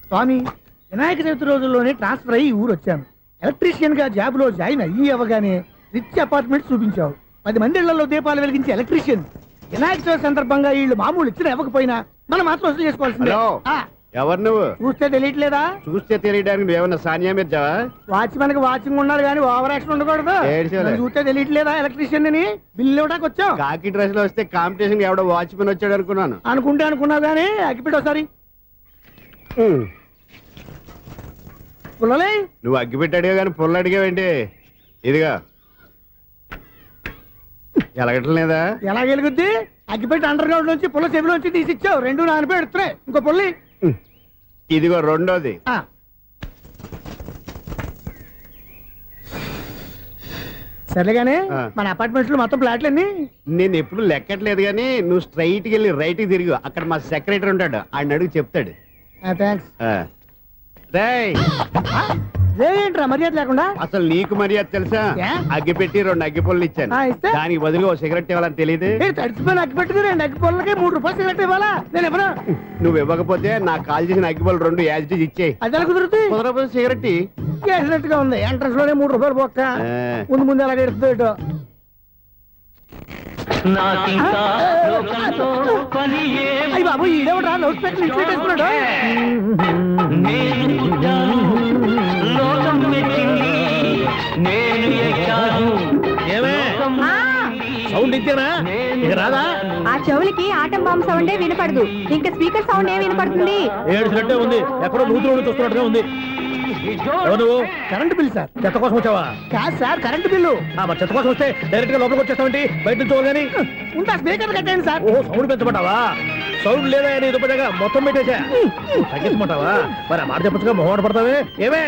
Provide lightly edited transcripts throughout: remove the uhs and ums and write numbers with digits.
స్వామి, వినాయక చవితి రోజుల్లోనే ట్రాన్స్ఫర్ అయ్యి ఊరు వచ్చాను. ఎలక్ట్రీషియన్ గా జాబ్ లో జాయిన్ అయ్యి అవగానే రిచ్ అపార్ట్మెంట్ చూపించావు. 10 మంది ఇళ్లలో దీపాలు వెలిగించే ఎలక్ట్రీషియన్. వినాయక చవితి సందర్భంగా వీళ్ళు మామూలు ఇచ్చిన ఇవ్వకపోయినా మనం మాత్రం వసూలు చేసుకోవాల్సిందే. ఎవరు నువ్వు? చూస్తే తెలియట్లేదా? చూస్తే తెలియడానికి నువ్వేమన్నా సానియా మీర్జావా? వాచ్మెన్ కి వాచింగ్ ఉండాలి కానీ ఓవర్ యాక్షన్ ఉండకూడదు. చూస్తే తెలియట్లేదా ఎలక్ట్రీషియన్ అని? బిల్లు ఇవ్వడానికి వచ్చాం. కాకి డ్రెస్ లో వస్తే కాంపిటీషన్ ఎవడో వాచ్మెన్ వచ్చాడు అనుకున్నాను. అనుకున్నావు కానీ అగ్గిపెట్టి ఒకసారి పుల్లలే. నువ్వు అగ్గిపెట్టి అడిగా కానీ పుల్ల అడిగావేంటి? ఇదిగా ఎలగటం లేదా? ఎలా వెలుగుద్ది? అగ్గిపెట్టి అండర్ గ్రౌండ్ నుంచి పుల్ల చెవిలోంచి తీసిచ్చావు. 2 నానిపోయి ఎడుతున్నాయి. ఇంకో పుల్లి ఇదిగో రెండోది. సరేగానే మన అపార్ట్మెంట్ లో మొత్తం ఫ్లాట్లు అన్ని నేను ఎప్పుడు లెక్కట్లేదు కానీ నువ్వు స్ట్రైట్ కి వెళ్ళి రైట్ కి తిరిగి అక్కడ మా సెక్రటరీ ఉంటాడు, ఆయన అడుగు చెప్తాడు. థ్యాంక్స్. ఏంట్రా మర్యాద లేకుండా? అసలు నీకు మర్యాద తెలుసా? అగ్గి పెట్టి 2 అగ్గి పుల్లలు ఇచ్చాను, దానికి బదులుగా 1 సిగరెట్ ఇవ్వాలని తెలియదు. తడిచిపోయిన అగ్గి పెట్టి 2 అగ్గి పుల్లలకి 3 రూపాయలు సిగరెట్ ఇవ్వాలా? నేను ఇవ్వను. నువ్వు ఇవ్వకపోతే నాకు కాల్ చేసిన అగ్గి పుల్లలు 2 యాజిటీస్ ఇచ్చేయి. అది ఎలా కుదురుతుంది? కుదరకపోతే సిగరెట్ చేసినట్టుగా ఉంది. ఎంట్రన్స్ లోనే 3 రూపాయలు పోక్క. ముందు అలాగే ఎడుతుంది. అయ్యి బాబు, ఈడేవడా లౌడ్ స్పీకర్ ఇంట్లో వేసుకున్నాడు? సౌండ్ ఇచ్చానా? ఇక రాదా? ఆ చెవులకి ఆటం బాంబు సౌండే వినపడదు, ఇంకా స్పీకర్ సౌండ్ ఏ వినపడుతుంది? ఏడుసినట్టే ఉంది, ఎక్కడో నూతులు చూస్తున్నట్టుగా ఉంది. నువ్వు కరెంట్ బిల్ సార్. చెత్త కోసం వచ్చావా? కాదు సార్, కరెంట్ బిల్లు. మరి చెత్త కోసం వస్తే డైరెక్ట్ గా లోపలికి వచ్చేస్తావంటి? బయట నుంచి కానీ ఉంటా. స్పీకర్ కట్టండి సార్. ఓ సౌండ్ పెంచమంటావా? సౌండ్ లేదా నీ దుప్పగా మొత్తం పెట్టేసా. తగ్గించమంటావా? మరి మాట చెప్పచ్చుగా, మొహం పడతావే. ఏమే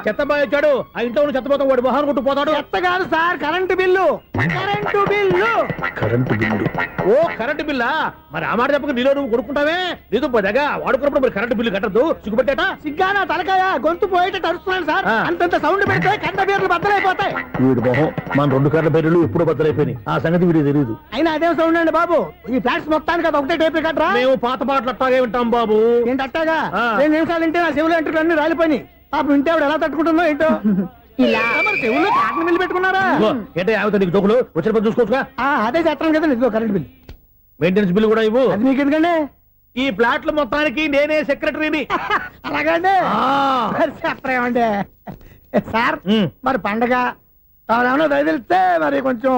చెత్త బాగా ఇచ్చాడు, ఆ ఇంట్లో చెత్త పోతాం, వాడు మొహాన్ని కొట్టు పోతాడు. చెత్త కాదు sir, current bill. Current bill. Current bill. ఓ కరెంటు బిల్లా? మరి ఆ మాట చెప్పక నీలో నువ్వు కొడుకుంటావే. నీ దుప్పగా వాడుకున్నప్పుడు మరి కరెంటు బిల్లు కట్టద్దు. సిగ్గుపెట్టాట? సిగ్గానా తలకాయ? గొంతు పోయేటట్టు అరుస్తున్నాను సార్. అంతంత సౌండ్ పెడితే కంట బీర్లు బద్దలైపోతాయి. వీడి మొహం మన 2 కార్ల పేర్లు ఎప్పుడో బద్దలైపోయినాయి. ఆ సంగతి వీడికి తెలియదు. అయినా అదే సౌండ్ అండి బాబు. ఈ ఫ్లాట్స్ మొత్తానికి అది ఒకటే టైప్ కట్టరా? మేము పాత పాటలు అట్టాగే వింటాం బాబు. ఏంటి అట్టాగా? 2 నిమిషాలు వింటే నా చెవులు ఎంటర్ అన్ని రాలిపోయి. పాపం వింటే ఆవిడ ఎలా తట్టుకుంటుందో ఏంటో. ఇలా మరి చెవుల్లో కాటన్ బిల్లు పెట్టుకున్నారా? ఏంటో యావత నీకు జోకులు వచ్చిన పని చూసుకోవచ్చుగా. అదే చేస్తాను కదా. ఇదిగో కరెంట్ బిల్. మెయింటెనెన్స్ బిల్లు కూడా ఇవ్వు. అది మీకు ఎందుకండి? ఈ ప్లాట్ల మొత్తానికి నేనే సెక్రటరీని. అలాగండి. చెప్పరేమండి సార్. మరి పండగ ఏమన్నా దయదలిస్తే మరి కొంచెం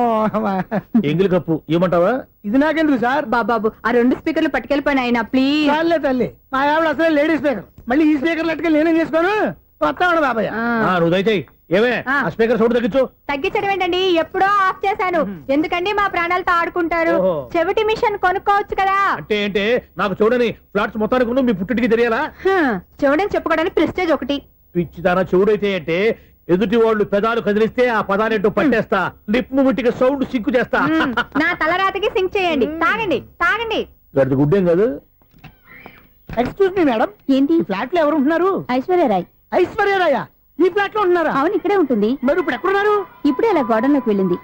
ఎంగిలి కప్పు ఇవ్వమంటావా? ఇది నాకెందుకు సార్? బాబాబు, ఆ 2 స్పీకర్లు పట్టుకెళ్ళిపోయిన ఆయన ప్లీజ్. చాలే తల్లి, మా ఆవిడ అసలే లేడీ స్పీకర్. మళ్ళీ ఈ స్పీకర్లు అట్టుకెళ్ళి నేనేం చేసుకోను? వస్తాడు బాబాయ్. నువ్వు దయచేయి. ఏమే ఆ స్పీకర్ సౌండ్ తగ్గించు. తగ్గించడం ఏంటండి, ఎప్పుడో ఆఫ్ చేశాను. ఎందుకండి మా ప్రాణాలతో ఆడుకుంటారు? చెవిటి మిషన్ కొనుక్కోవచ్చు కదా. అంటే ఏంటే నాకు చూడని ఫ్లాట్స్ మొత్తానికి మీ పుట్టింటికి తెలియాలా? చెవుడని చెప్పుకోవడానికి ప్రెస్టేజ్ ఒకటి. పిచ్చిదానా చెవుడైతే అంటే ఎదుటి వాళ్ళు పెదాలు కదిలిస్తే ఆ పదాలేంటో పట్టేస్తా. లిప్ ముట్టికి సౌండ్ సింకు చేస్తా. నా తలరాతకి సింక్ చేయండి. తాగండి తాగండి. గడిది గుడ్డేం కాదు. ఎక్స్క్యూజ్ మీ మేడం, ఏంటి? ఫ్లాట్ లో ఎవరు ఉంటున్నారు? ఐశ్వర్యరాయ్. ఐశ్వర్యరాయ ఈ ఫ్లాట్ లో ఉంటున్నారా? అవును, ఇక్కడే ఉంటుంది. మరి ఇప్పుడు ఎక్కడున్నారు? ఇప్పుడే అలా గోడంలోకి వెళ్ళింది.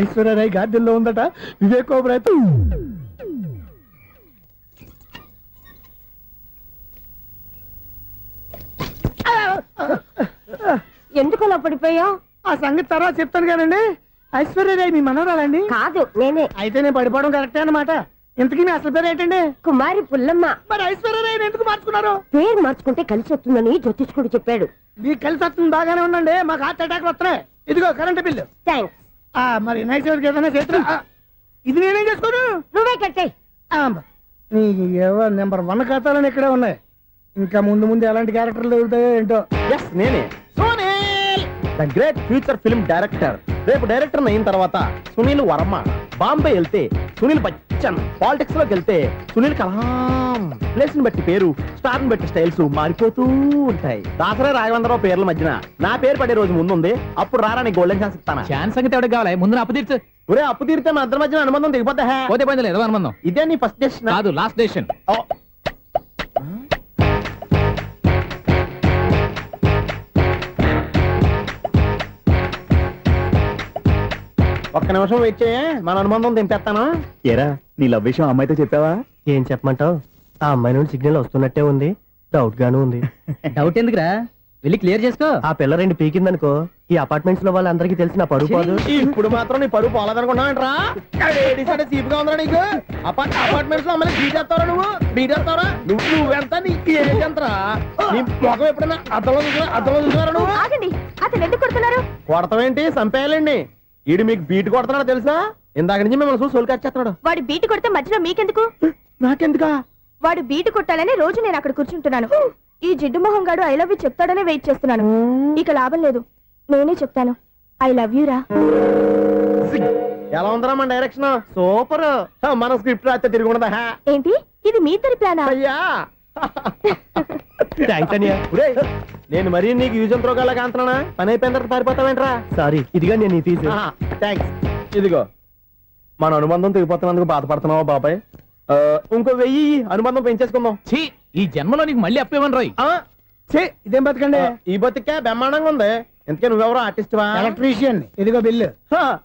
ఐశ్వర్యరాయ్ గార్డెన్ లో ఉందట. వివేక్ ఓబరాయ్ ఎందుకు అలా పడిపోయా? ఆ సంగతి తర్వాత చెప్తాను కానండి. ఐశ్వర్యరాయ్ మీ మనవరాలండి? కాదు, నేనే. అయితే నేను పడిపోవడం కరెక్టే అన్నమాట. ఇంతకీ మీ అసలు పేరు ఏంటండి? కుమారి పుల్లమ్మ. మరి ఐశ్వర్యరాయ్ ఎందుకు మార్చుకున్నారు? పేరు మార్చుకుంటే కలిసి వస్తుందని జ్యోతిష్కుడు చెప్పాడు. మీకు కలిసి వస్తుంది, బాగానే ఉండండి. మాకు హార్ట్ అటాక్ వస్తున్నాయి. ఇదిగో కరెంట్ బిల్లు. థ్యాంక్స్. మరి నైట్ ఏదైనా చేస్తా. ఇది నేనేం చేసుకోను? నువ్వే కట్టే. నెంబర్ 1 ఖాతాలని ఇక్కడే ఉన్నాయి. ఇంకా ముందు ముందు ఎలాంటి క్యారెక్టర్లు దొరుకుతాయో ఏంటో. నేనే the great future film director. రేపు డైరెక్టర్ అయిన తర్వాత సునీల్ వర్మ. బాంబే వెళ్తే సునీల్ బచ్చన్. పాలిటిక్స్ లోకి వెళ్తే సునీల్ కలాం. ప్లేస్ ని బట్టి పేరు, స్టార్ ని బట్టి స్టైల్స్ మారిపోతూ ఉంటాయి. దాసరా రాఘవేంద్రరావు పేర్ల మధ్యన నా పేరు పడే రోజు ముందుంది. అప్పుడు రారా నీ గోల్డెన్ ఛాన్స్ ఇస్తాను. ఛాన్స్ సంగతి ఎవరికి కావాలి? ముందు అప్పు తీర్చు. ఒరే అప్పు తీరితే మన ఇద్దరి మధ్యన అనుబంధం దిగిపోతా. పోతే పోయింది లేదు అనుబంధం. ఇదే నీ ఫస్ట్ డెస్టినేషన్ కాదు, లాస్ట్ డెసిషన్. ఒక్క నిమిషం వెయిట్ చేయ, మన అనుబంధం దింపేస్తాను. ఏరా నీ లవ్ విషయం అమ్మాయితో చెప్పావా? ఏం చెప్పమంటావు? ఆ అమ్మాయి నుండి సిగ్నల్ వస్తున్నట్టే ఉంది. డౌట్ గాను ఉంది. డౌట్ ఎందుకురా వెళ్ళి క్లియర్ చేసుకో. ఆ పిల్ల రెండు పీకిందనుకో ఈ అపార్ట్మెంట్స్ లో వాళ్ళందరికీ తెలిసిన పరువు పోదు. ఇప్పుడు మాత్రం నీ పరువు పోలేదనుకున్నావంటరా? సీపుగా ఉందా నీకు? అపార్ట్మెంట్స్ లో అమ్మని బీటేస్తావరా నువ్వు? బీటేస్తావరా నువ్వెంత? నీకు ఏంటంతరా? నీ ముఖం ఎప్పుడైనా అర్థంలో చూసారా నువ్వు? ఆగండి, అతను ఎందుకు కొడుతున్నారు? కొడతావేంటి? చంపేయాలండి. ఈడు మీకు బీట్ కొడుతున్నాడు తెలుసా? ఇందాక నుంచి మిమ్మల్ని చూసి సోల్ కచ్చేస్తున్నాడు. వాడు బీటు కొడితే మధ్యలో మీకెందుకు? నాకెందుకా? వాడు బీటు కొట్టాలని రోజు నేను అక్కడ కూర్చుంటున్నాను. ఈ జిడ్డు మొహం గాడు ఐ లవ్ యూ చెప్తాడనే వెయిట్ చేస్తున్నాను. ఇక లాభం లేదు, నేనే చెప్తాను ఐ లవ్ యూ రా. ఎలా ఉందరా మన డైరెక్షన్? సూపర్. మన స్క్రిప్ట్ రాస్తే తిరిగి ఉండదా? ఏంటి ఇది మీ ఇద్దరి ప్లానా? అయ్యా థ్యాంక్స్ అనియా. నేను మరీ నీకు యూజ్ త్రోగాలా కాంతనా? పని అయిపోయిన తర్వాత పారిపోతావేంట్రా? సారీ, ఇదిగా నేను తీసి. థ్యాంక్స్. ఇదిగో మన అనుబంధం తెగిపోతున్నందుకు బాధపడుతున్నావా బాబాయ్? ఇంకో 1000 అనుబంధం పెంచేసుకుందాం. ఛీ, ఈ జన్మలో నీకు మళ్ళీ అప్పేమని రాయి. ఇదేం బతకండి? ఈ బతికే బ్రహ్మాండంగా ఉంది. ఎందుకే నువ్వెవరో ఆర్టిస్ట్ వా? ఎలక్ట్రీషియన్. ఇదిగో బిల్లు.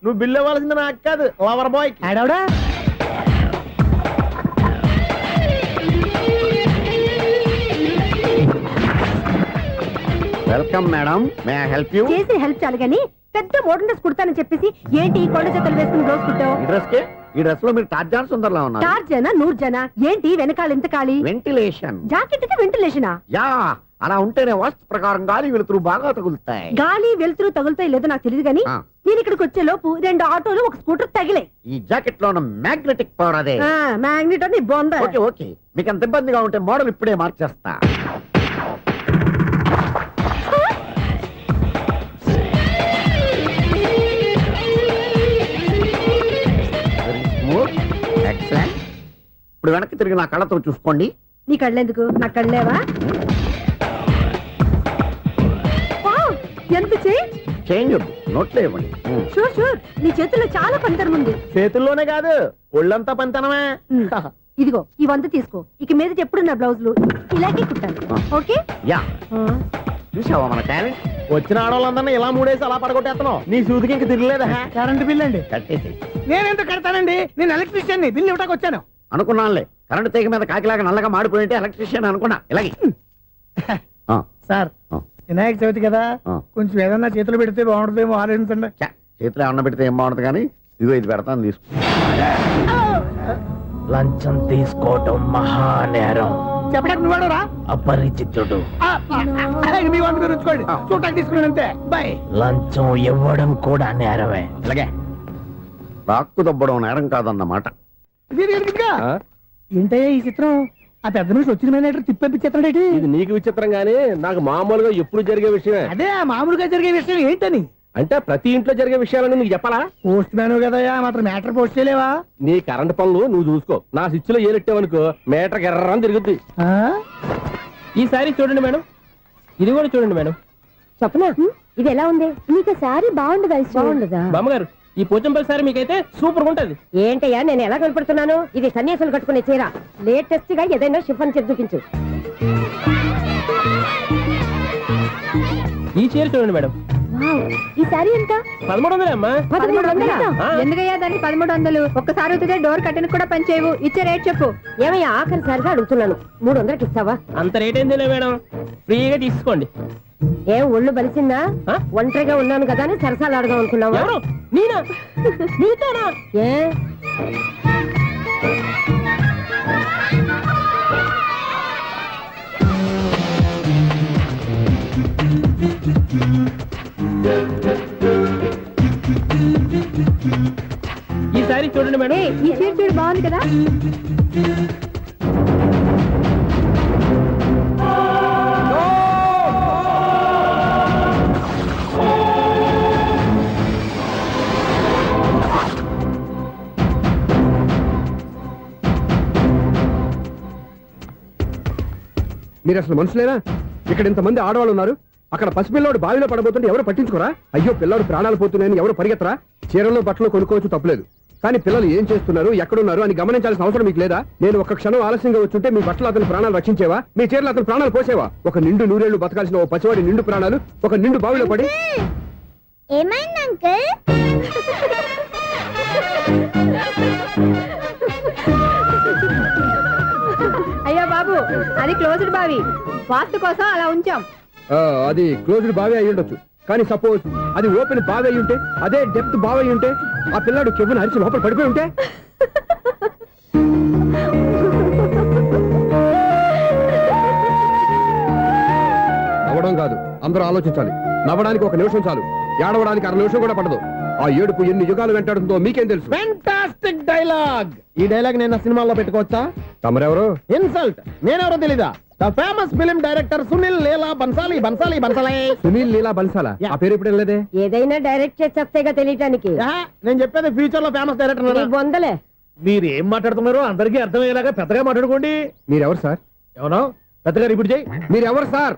నువ్వు బిల్లు ఇవ్వాల్సింది నాకు కాదు, లవర్ బాయ్. ఆడవడా? Welcome madam, may I help you? చేసి హెల్ప్ చాలు గాని పెద్ద మోడల్ డ్రెస్ కుడతానని చెప్పేసి ఏంటి ఈ కొండ జతలు వేసుకుని రోజు కుట్టావు? ఈ డ్రెస్ కే, ఈ డ్రెస్ లో మీరు టార్జాన్ సుందర్లా ఉన్నారు. 4 జన 100 జన ఏంటి వెనకాల ఎంత ఖాళీ? వెంటిలేషన్. జాకెట్ కి వెంటిలేషనా? యా, అలా ఉంటేనే వాస్తు ప్రకారం గాలి వెలుతురు బాగా తగులుతాయి. గాలి వెలుతురు తగులుతాయి లేదో నాకు తెలియదు గాని ఆ. నేను ఇక్కడికి వచ్చే లోపు 2 ఆటోలు ఒక స్కూటర్ తగిలే. ఈ జాకెట్ లో ఉన్న మ్యాగ్నెటిక్ పవర్ అదే. మ్యాగ్నెట్ అని బొంద. ఓకే ఓకే, మీకు అంత ఇబ్బందిగా ఉంటే మోడల్ ఇప్పుడే మార్చేస్తా. ఎక్సలెంట్. ఇప్పుడు వెనక్కి తిరిగి నా కళ్ళతో చూసుకోండి. నీ కళ్ళెందుకు? నా కళ్ళేవా? వావ్, ఎంత చేంజ్. చేంజ్ వద్దు, నోట్లో ఇవ్వండి. షూర్ షూర్, నీ చేతుల్లో చాలా పంతరం ఉంది. చేతుల్లోనే కాదు ఒళ్ళంతా పంతనమే. ఇదిగో ఈ 100 తీసుకో. ఇక మీద ఎప్పుడు నా బ్లౌజులు ఇలాగే కుట్టాను. ఓకే? యా, చూసావా మన టాలెంట్? వచ్చిన ఆడవాళ్ళందరినీ ఇలా మూడేసి అలా పడగొట్టేస్తున్నావు. నీ సూదికి ఇంక తిరగలేదా? కరెంట్ బిల్ అండి. కట్టేసి. నేనెందుకు కడతానండి? నేను ఎలక్ట్రీషియన్. బిల్లు ఇవ్వడానికి వచ్చాను. అనుకున్నానులే, కరెంట్ తీగ మీద కాకిలాగా నల్లగా మాడిపోయింటే ఎలక్ట్రీషియన్ అనుకున్నా. ఇలాగే సార్, వినాయక చవితి కదా, కొంచెం ఏదన్నా చేతులు పెడితే బాగుంటుందేమో ఆలోచించండి. చేతిలో అన్న పెడితే ఏం బాగుంటుంది కానీ ఇదిగో ఇది పెడతాను, తీసుకో. లంచం తీసుకోవటం మహానేరం. చెప్పడానికి నువ్వాడరా? అపరిచితుడు. మీ వంట మీరు ఉంచుకోండి, చూడటానికి తీసుకున్నాను అంతే. బాయ్. లంచం ఇవ్వడం కూడా నేరమే. ఇలాగే రాక్కు దబ్బడం నేరం కాదన్నమాట. ఏంటయ్యా ఈ చిత్రం? ఆ పెద్ద నుంచి వచ్చిన మేనేటర్ తిప్పించేస్తాడేటి? ఇది నీకు విచిత్రం గానీ నాకు మామూలుగా ఎప్పుడు జరిగే విషయమే. అదే ఆ మామూలుగా జరిగే విషయం ఏంటని? అంటే ప్రతి ఇంట్లో జరిగే విషయాలను నీకు చెప్పాలా? పోస్ట్ మ్యాన్ కదయ్యా, మాత్రం మ్యాటర్ పోస్ట్ చేయలేవా? నీ కరెంట్ పనులు నువ్వు చూసుకో. నా స్విచ్ లో ఏలెట్టావనుకో మీటర్ ఎర్రని తిరుగుద్ది. ఈసారి చూడండి మేడం, ఇది కూడా చూడండి మేడం. చెప్పనా, ఇది ఎలా ఉంది? నీకు సారీ బాగుండదా? బాగుండదా? బామ్మగారు, ఈ పోచంపల్లి సారీ మీకైతే సూపర్ ఉంటది. ఏంటయ్యా నేను ఎలా కనపడుతున్నాను? ఇది సన్యాసులు కట్టుకునే చీర. లేటెస్ట్ గా ఏదైనా షిఫాన్ చేసి చూపించు. ఈ చీర చూడండి మేడం. ఈ సారీ ఎంత? 1300 అమ్మా. 1300? ఎందుకయ్యా దాన్ని 1300? ఒక్కసారి అవుతుందే డోర్ కట్టను కూడా పనిచేయవు. ఇచ్చే రేట్ చెప్పు. ఏమయ్యా ఆఖరిసారిగా అడుగుతున్నాను, 300కి ఇస్తావా? అంత రేట్ ఏంది మేడం, ఫ్రీగా తీసుకోండి. ఏం ఒళ్ళు బలిసిందా? ఒంటరిగా ఉన్నాను కదా అని సరసాలు అడదాం అనుకున్నావా? ఎవరు? నేనా? నీతోనా? ఏ ఈ సారీ చూడండి మేడం. ఈ చీర చూడు, బాగుంది కదా? మీరు అసలు మనుషులేనా? ఇక్కడ ఇంతమంది ఆడవాళ్ళు ఉన్నారు, అక్కడ పసిపిల్లాడు బావిలో పడబోతుంటే ఎవరు పట్టించుకోరా? అయ్యో పిల్లాడు ప్రాణాలు పోతున్నాయని ఎవరు పరిగెత్తరా? చీరలు బట్టలు కొనుక్కోవచ్చు, తప్పులేదు. కానీ పిల్లలు ఏం చేస్తున్నారు, ఎక్కడున్నారు అని గమనించాల్సిన అవసరం మీకు లేదా? నేను ఒక క్షణం ఆలస్యంగా వచ్చుంటే మీ బట్టలు అతని ప్రాణాలు రక్షించేవా? మీ చీరలు అతని ప్రాణాలు పోసేవా? ఒక నిండు నూరేళ్లు బతకాల్సిన ఓ పసివాడి నిండు ప్రాణాలు ఒక నిండు బావిలో పడి. ఏమైంది అంకుల్? అయ్యో బాబు అది క్లోజ్డ్ బావి వాస్తు కోసం అలా ఉంచాం. అది క్లోజ్డ్ బావి అయి ఉండొచ్చు, కానీ సపోజ్ అది ఓపెన్ బావి అయి ఉంటే, అదే డెప్త్ బావి అయి ఉంటే, ఆ పిల్లాడు కెవ్వున అరిచి లోపల పడిపోయి ఉంటే, నవ్వడం కాదు, అందరూ ఆలోచించాలి. నవ్వడానికి 1 నిమిషం చాలు, ఏడవడానికి 1/2 నిమిషం కూడా పడదు. ఆ ఏడుపు ఎన్ని యుగాలు వెంటాడుతుందో మీకేం తెలుసు? Fantastic dialogue. ఈ డైలాగ్ నేను సినిమాలో పెట్టుకోవచ్చా? తమరెవరు? ఇన్సల్ట్. నేనెవరో తెలీదా? The famous film director Sunil Leela Bhansali. Bhansali Bhansali Sunil Leela బన్సాలా? ఆ పేరు ఇప్పుడు వెళ్ళలేదే. ఏదైనా డైరెక్ట్ చేసేస్తేగా తెలియటానికి. నేను చెప్పేది ఫ్యూచర్ లో ఫేమస్ డైరెక్టర్. బొందలే. మీరు ఏం మాట్లాడుతున్నారో అందరికీ అర్థమయ్యేలాగా పెద్దగా మాట్లాడుకోండి. మీరెవరు సార్? ఎవరో పెద్దగా రిపీట్ చేయి. మీరెవరు సార్?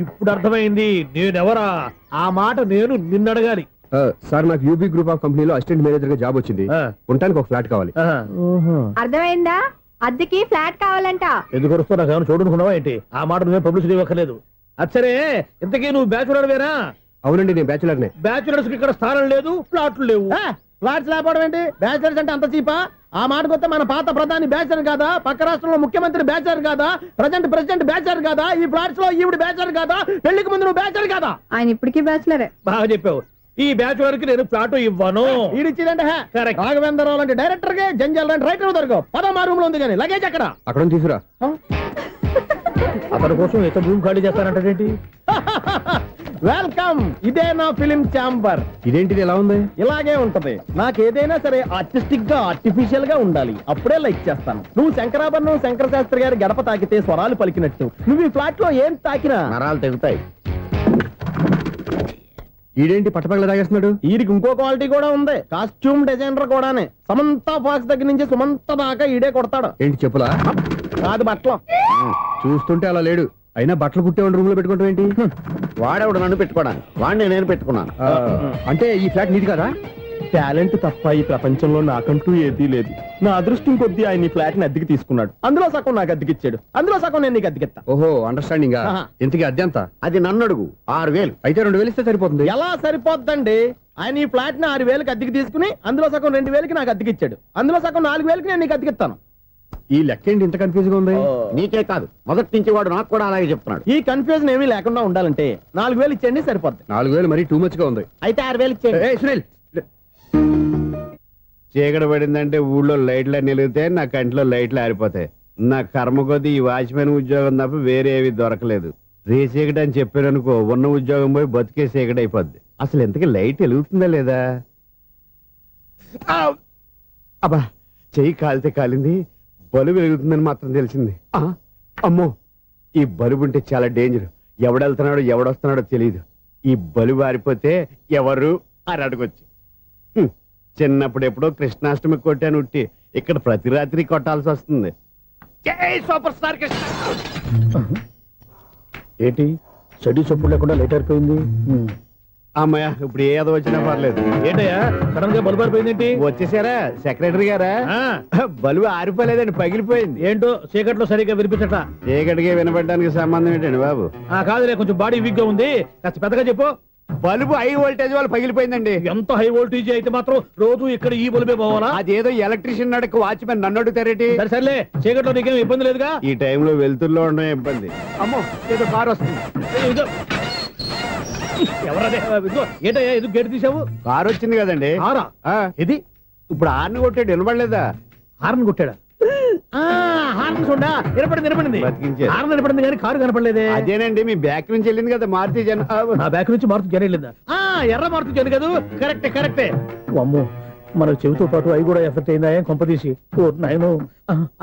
ఇప్పుడు అర్థమైంది నేనెవరా. ఆ మాట నేను నిన్ను అడగాలి. సార్, నాకు యూబీ గ్రూప్ ఆఫ్ కంపెనీలో అసిస్టెంట్ మేనేజర్ గా జాబ్ వచ్చింది. ఉండటానికి 1 ఫ్లాట్ కావాలి. అర్థమైందా? అద్దెకి ఫ్లాట్ కావాలంట. ఎందుకు వస్తున్నా నాకు ఏమైనా చూడనుకున్నావా ఏంటి? ఆ మాట నువ్వే పబ్లిసిటీ ఇవ్వక్కర్లేదు. అచ్చరే, ఇంతకీ నువ్వు బ్యాచులర్ వేరా? అవునండి, నేను బ్యాచులర్నే. బ్యాచులర్స్ కి ఇక్కడ స్థానం లేదు, ఫ్లాట్లు లేవు. ఫ్లాట్స్ లేకపోవడం ఏంటి? బ్యాచులర్స్ అంటే అంత చీపా? ఆ మాటకొస్తే మన పాత ప్రధాని బ్యాచులర్ కాదా? పక్క రాష్ట్రంలో ముఖ్యమంత్రి బ్యాచులర్ కాదా? ప్రెసిడెంట్ బ్యాచులర్ కాదా? ఈ ఫ్లాట్స్ లో ఈవిడ బ్యాచులర్ కాదా? పెళ్లికి ముందు నువ్వు బ్యాచులర్ కాదా? ఆయన ఇప్పటికీ బ్యాచులరే. బాగా చెప్పావు. ఈ బ్యాచులర్ కి నేను ఫ్లాట్ ఇవ్వను. ఇడిచ్చిందంటే రాఘవేంద్రరావు లాంటి డైరెక్టర్ కి జంజల్ లాంటి రైటర్ దొరకవు. 10వ రూమ్ లో ఉంది కానీ లగేజ్ అక్కడ తీసుకురా. అతని కోసం ఎంత రూమ్ ఖాళీ చేస్తానంటే వెల్కమ్. ఇదే నా ఫిలిం ఛాంబర్. ఇదేంటిది ఎలా ఉంది? ఇలాగే ఉంటది. నాకు ఏదైనా సరే ఆర్టిస్టిక్ గా ఆర్టిఫిషియల్ గా ఉండాలి, అప్పుడే లైక్ చేస్తాను. నువ్వు శంకరాభరణం శంకర శాస్త్రి గారి గడప తాకితే స్వరాలు పలికినట్టు నువ్వు ఈ ఫ్లాట్ లో ఏం తాకినా నరాలు తెగుతాయి. ఈడేంటి పట్టపగల తాగేస్తున్నాడు? వీరికి ఇంకో క్వాలిటీ కూడా ఉంది. కాస్ట్యూమ్ డిజైనర్ కూడానే. సమంత ఫాక్స్ దగ్గర నుంచి సుమంత దాకా ఈడే కొడతాడు. ఏంటి చెప్పులా? కాదు, బట్టలు. చూస్తుంటే అలా లేడు. అయినా బట్టలు కుట్టేవాడి రూమ్ లో పెట్టుకుంటాం ఏంటి? వాడేవాడు నన్ను పెట్టుకోవడానికి, వాడిని నేను పెట్టుకున్నాను. అంటే ఈ ఫ్లాట్ నీది కదా? టాలెంట్ తప్ప ఈ ప్రపంచంలో నాకంటూ ఏదీ లేదు. నా అదృష్టం కొద్దీ ఆయన ఈ ఫ్లాట్ ని అద్దెకి తీసుకున్నాడు. అందులో సగం నాకు అద్దెకిచ్చాడు, అందులో సగం నేను నీకు అద్దెకిస్తా. ఓహో, అండర్స్టాండింగ్. ఇంతకీ అద్దె ఎంత? అది నన్ను అడుగు. 6,000. అయితే 2,000 ఇస్తే సరిపోతుంది. ఎలా సరిపోద్దండి? ఆయన ఈ ఫ్లాట్ ని 6,000కి అద్దెకి తీసుకుని అందులో సగం 2,000కి నాకు అద్దెకిచ్చాడు, అందులో సగం 4,000కి నేను నీకు అద్దెకిస్తాను. ఈ లెక్క ఏంటి ఇంత కన్ఫ్యూజ్ గా ఉంది? నీకే కాదు, మొదటి నుంచి వాడు నాకు కూడా అలాగే చెప్తున్నాడు. ఈ కన్ఫ్యూజన్ ఏమీ లేకుండా ఉండాలంటే 4,000 ఇచ్చేయండి, సరిపోద్ది. 4,000 మరీ టూ మచ్ గా ఉంది. అయితే 6,000 ఇచ్చేయండి. ఏయ్ సునీల్, చీకటి పడిందంటే ఊళ్ళో లైట్లు నిలిగితే నా కంటిలో లైట్లు ఆరిపోతాయి. నా కర్మ కొద్దీ ఈ వాచ్మెన్ ఉద్యోగం తప్ప వేరే ఏవి దొరకలేదు. రేసీకటి అని చెప్పారనుకో, ఉన్న ఉద్యోగం పోయి బతికే చీకటి అయిపోద్ది. అసలు ఎంతకీ లైట్ వెలుగుతుందా లేదా? అబ్బా, చెయ్యి కాలితే కాలింది, బలుబు వెలుగుతుందని మాత్రం తెలిసింది. అమ్మో, ఈ బలుబు ఉంటే చాలా డేంజర్. ఎవడెళ్తున్నాడో ఎవడొస్తున్నాడో తెలియదు. ఈ బలుబు ఆరిపోతే ఎవరు అని అడగొచ్చు. చిన్నప్పుడు ఎప్పుడో కృష్ణాష్టమి కొట్టాను ఉట్టి, ఇక్కడ ప్రతి రాత్రి కొట్టాల్సి వస్తుంది. జై సూపర్ స్టార్ కృష్ణ. ఏంటి చెడు చెప్పుడు లేకుండా లేట్ అయిపోయింది? అమ్మయ్య, ఇప్పుడు ఏదో వచ్చినా పర్లేదు. ఏంటయ్యా సడన్ గా బల్బు అయిపోయింది? వచ్చేసారా సెక్రటరీ గారా? బలుబు ఆరిపోలేదండి, పగిలిపోయింది. ఏంటో చీకట్లో సరిగ్గా వినిపించట. చీకటికి వినపడడానికి సంబంధం ఏంటండి బాబు? కాదులే, కొంచెం బాడీ వీక్ గా ఉంది, కాస్త పెద్దగా చెప్పు. బల్బు హై వోల్టేజ్ వాళ్ళు పగిలిపోయిందండి. ఎంత హై వోల్టేజ్ అయితే మాత్రం రోజు ఇక్కడ ఈ బల్బే పోవాలా? అదేదో ఎలక్ట్రీషియన్ నడక వాచ్మెన్ నన్ను అడుగుతారేటి? సర్లే, చీకట్లో నీకేం ఇబ్బంది లేదుగా? ఈ టైంలో వెళ్తుల్లో ఉండడం ఇబ్బంది. అమ్మో, ఏదో కారు వస్తుంది. ఎవరదే? ఏంటయ్యా ఎందుకు గేటు తీసావు? కారు వచ్చింది కదండి. కారా? ఇది ఇప్పుడు హార్న్ కొట్టాడు, వినపడలేదా? హార్న్ కొట్టాడా? హార్న్ చూడా వినపడింది. బతికించాడు. హార్న్ వినపడింది కానీ కారు కనపడలేదే. అదేనండి, మీ బ్యాక్ నుంచి వెళ్ళింది కదా మారుతి జన. నా బ్యాక్ నుంచి మారుతి జన వెళ్ళిందా? ఎర్ర మారుతి జన కదా? కరెక్టే. అమ్మో, మన చెవితో పాటు అవి కూడా ఎఫెక్ట్ అయిందా? ఏం కొంపదీసి? నాయను,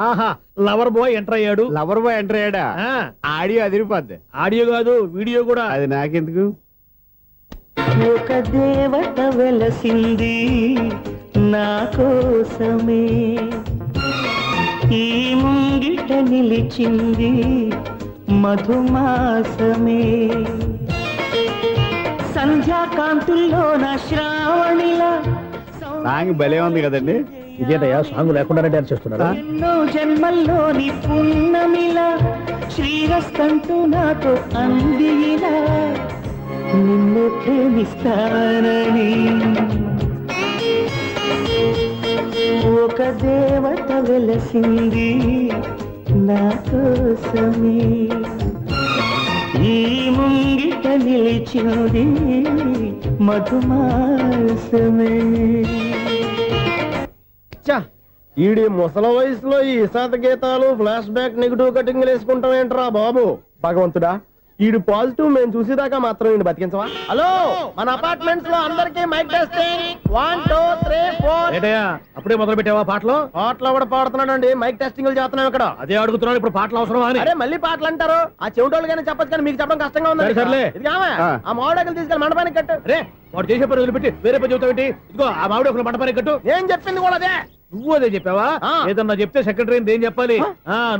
ఆహా, లవర్ బాయ్ ఎంటర్ అయ్యాడు. లవర్ బాయ్ ఎంటర్ అయ్యాడా? ఆడియో అదిరిపోద్ది. ఆడియో కాదు, వీడియో కూడా. అది నాకెందుకు? ఒక దేవత వెలసింది నా కోసమే, ఈ ముంగిట నిలిచింది మధుమాసమే, సంధ్యాకాంతుల్లో నా శ్రావణిలా. సాంగ్ భలే ఉంది కదండి. ఇదేటయ్యా సాంగ్ లేకుండానే డాన్స్ చేస్తున్నారా? ఎన్నో జన్మల్లోని పున్నమిలా శ్రీరస్తంటూ నాతో అందిలా, నిన్ను ప్రేమిస్తానని. ఒక దేవత వెలసింది నా కోసమే ఈ ముంగిట నిలిచింది మధుమాసమే. ఈడి ముసల వయసులో ఈ ఇసాత గీతాలు ఫ్లాష్ బ్యాక్ నెగిటివ్ కటింగ్ వేసుకుంటాం ఏంట్రా బాబు. భగవంతుడా, ఈడు పాజిటివ్ మేము చూసేదాకా మాత్రం ఈయన బతికించవా. హలో, మన అపార్ట్మెంట్స్ లో అందరికి మైక్ టెస్టింగ్ 1 2 3 4. ఏంటయ్యా అప్పుడే మొదలు పెట్టావా పాటలు? పాటలు కూడా పాడుతున్నాడు అండి, మైక్ టెస్టింగ్ చేస్తున్నాం ఇక్కడ. అదే అడుగుతున్నాను, ఇప్పుడు పాటలు అవసరమా అని. అరే మళ్ళీ పాటలు అంటారు, ఆ చెవిటోళ్ళు కానీ చెప్పచ్చు కానీ మీకు చెప్పడం కష్టంగా ఉంది. సర్లే. ఇది కావా, ఆ మామిడాకులు తీసుకెళ్ళి మండపానికి కట్టు. అరే వాడు చేసే పని వదిలిపెట్టి వేరే పని చెబుతావు ఏంటి? ఇదిగో ఆ మామిడి ఒకరు మంటపానికి కట్టు. నేను చెప్పింది కూడా అదే. నువ్వు అదే చెప్పావా? ఆ. ఏదన్నా చెప్తే సెక్రటరీ ఏం చెప్పాలి?